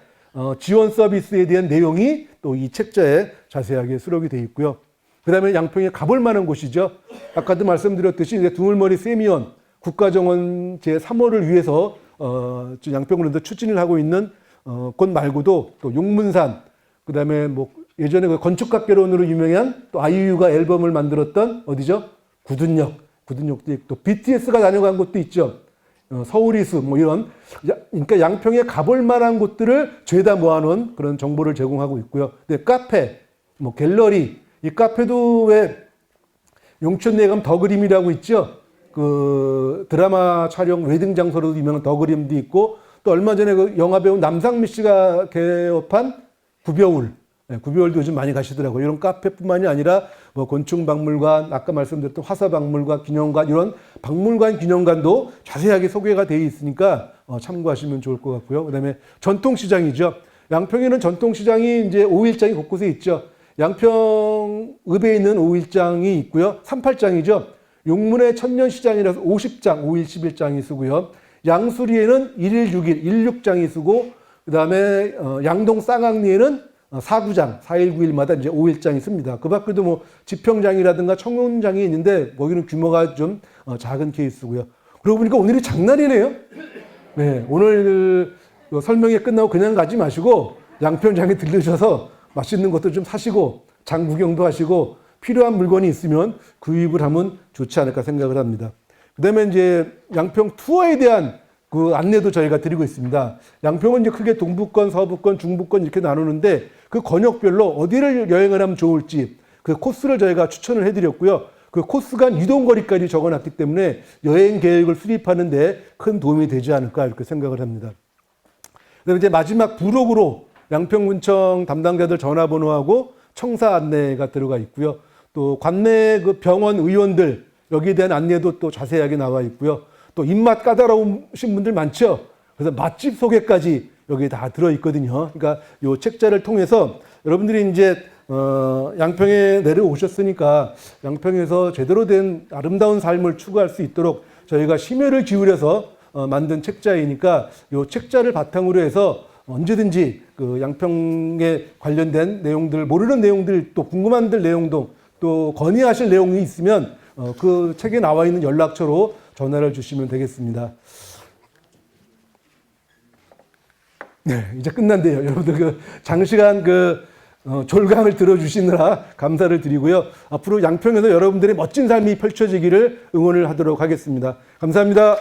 지원 서비스에 대한 내용이 또 이 책자에 자세하게 수록이 되어 있고요. 그 다음에 양평에 가볼 만한 곳이죠. 아까도 말씀드렸듯이 이제 두물머리 세미원 국가정원 제3호를 위해서 양평군에도 추진을 하고 있는 곳 말고도 또 용문산, 그 다음에 뭐 예전에 그 건축학개론으로 유명한 또 아이유가 앨범을 만들었던 어디죠? 구둔역도 있고 또 BTS가 다녀간 곳도 있죠. 서울이수 뭐 이런, 그러니까 양평에 가볼 만한 곳들을 죄다 모아놓은 그런 정보를 제공하고 있고요. 네, 카페, 뭐 갤러리, 이 카페도 왜 용천리에 가면 더 그림이라고 있죠. 그 드라마 촬영 웨딩 장소로도 유명한 더 그림도 있고, 또 얼마 전에 그 영화 배우 남상미 씨가 개업한 구벼울, 네, 구벼울도 요즘 많이 가시더라고요. 이런 카페뿐만이 아니라 뭐 곤충박물관, 아까 말씀드렸던 화사박물관, 기념관, 이런 박물관, 기념관도 자세하게 소개가 되어 있으니까 참고하시면 좋을 것 같고요. 그다음에 전통시장이죠. 양평에는 전통시장이 이제 5일장이 곳곳에 있죠. 양평읍에 있는 5일장이 있고요. 38장이죠. 용문의 천년시장이라서 50장, 5일, 10일장이 쓰고요. 양수리에는 1일, 6일, 16장이 쓰고, 그 다음에 양동 쌍항리에는 4구장, 4일, 9일마다 이제 5일장이 씁니다. 그 밖에도 뭐 지평장이라든가 청운장이 있는데 거기는 규모가 좀 작은 케이스고요. 그러고 보니까 오늘이 장날이네요. 네, 오늘 설명이 끝나고 그냥 가지 마시고 양평장에 들르셔서 맛있는 것도 좀 사시고 장 구경도 하시고 필요한 물건이 있으면 구입을 하면 좋지 않을까 생각을 합니다. 그 다음에 이제 양평 투어에 대한 그 안내도 저희가 드리고 있습니다. 양평은 이제 크게 동부권, 서부권, 중부권 이렇게 나누는데 그 권역별로 어디를 여행을 하면 좋을지 그 코스를 저희가 추천을 해드렸고요. 그 코스 간 이동거리까지 적어놨기 때문에 여행 계획을 수립하는데 큰 도움이 되지 않을까 이렇게 생각을 합니다. 그다음에 이제 마지막 부록으로 양평군청 담당자들 전화번호하고 청사 안내가 들어가 있고요. 또 관내 그 병원 의원들 여기에 대한 안내도 또 자세하게 나와 있고요. 또 입맛 까다로우신 분들 많죠. 그래서 맛집 소개까지 여기에 다 들어있거든요. 그러니까 이 책자를 통해서 여러분들이 이제 양평에 내려오셨으니까 양평에서 제대로 된 아름다운 삶을 추구할 수 있도록 저희가 심혈을 기울여서 만든 책자이니까 이 책자를 바탕으로 해서 언제든지 그 양평에 관련된 내용들, 모르는 내용들, 또 궁금한 내용도 또 건의하실 내용이 있으면 그 책에 나와 있는 연락처로 전화를 주시면 되겠습니다. 네, 이제 끝난대요. 여러분들 그 장시간 졸강을 들어주시느라 감사를 드리고요. 앞으로 양평에서 여러분들의 멋진 삶이 펼쳐지기를 응원을 하도록 하겠습니다. 감사합니다.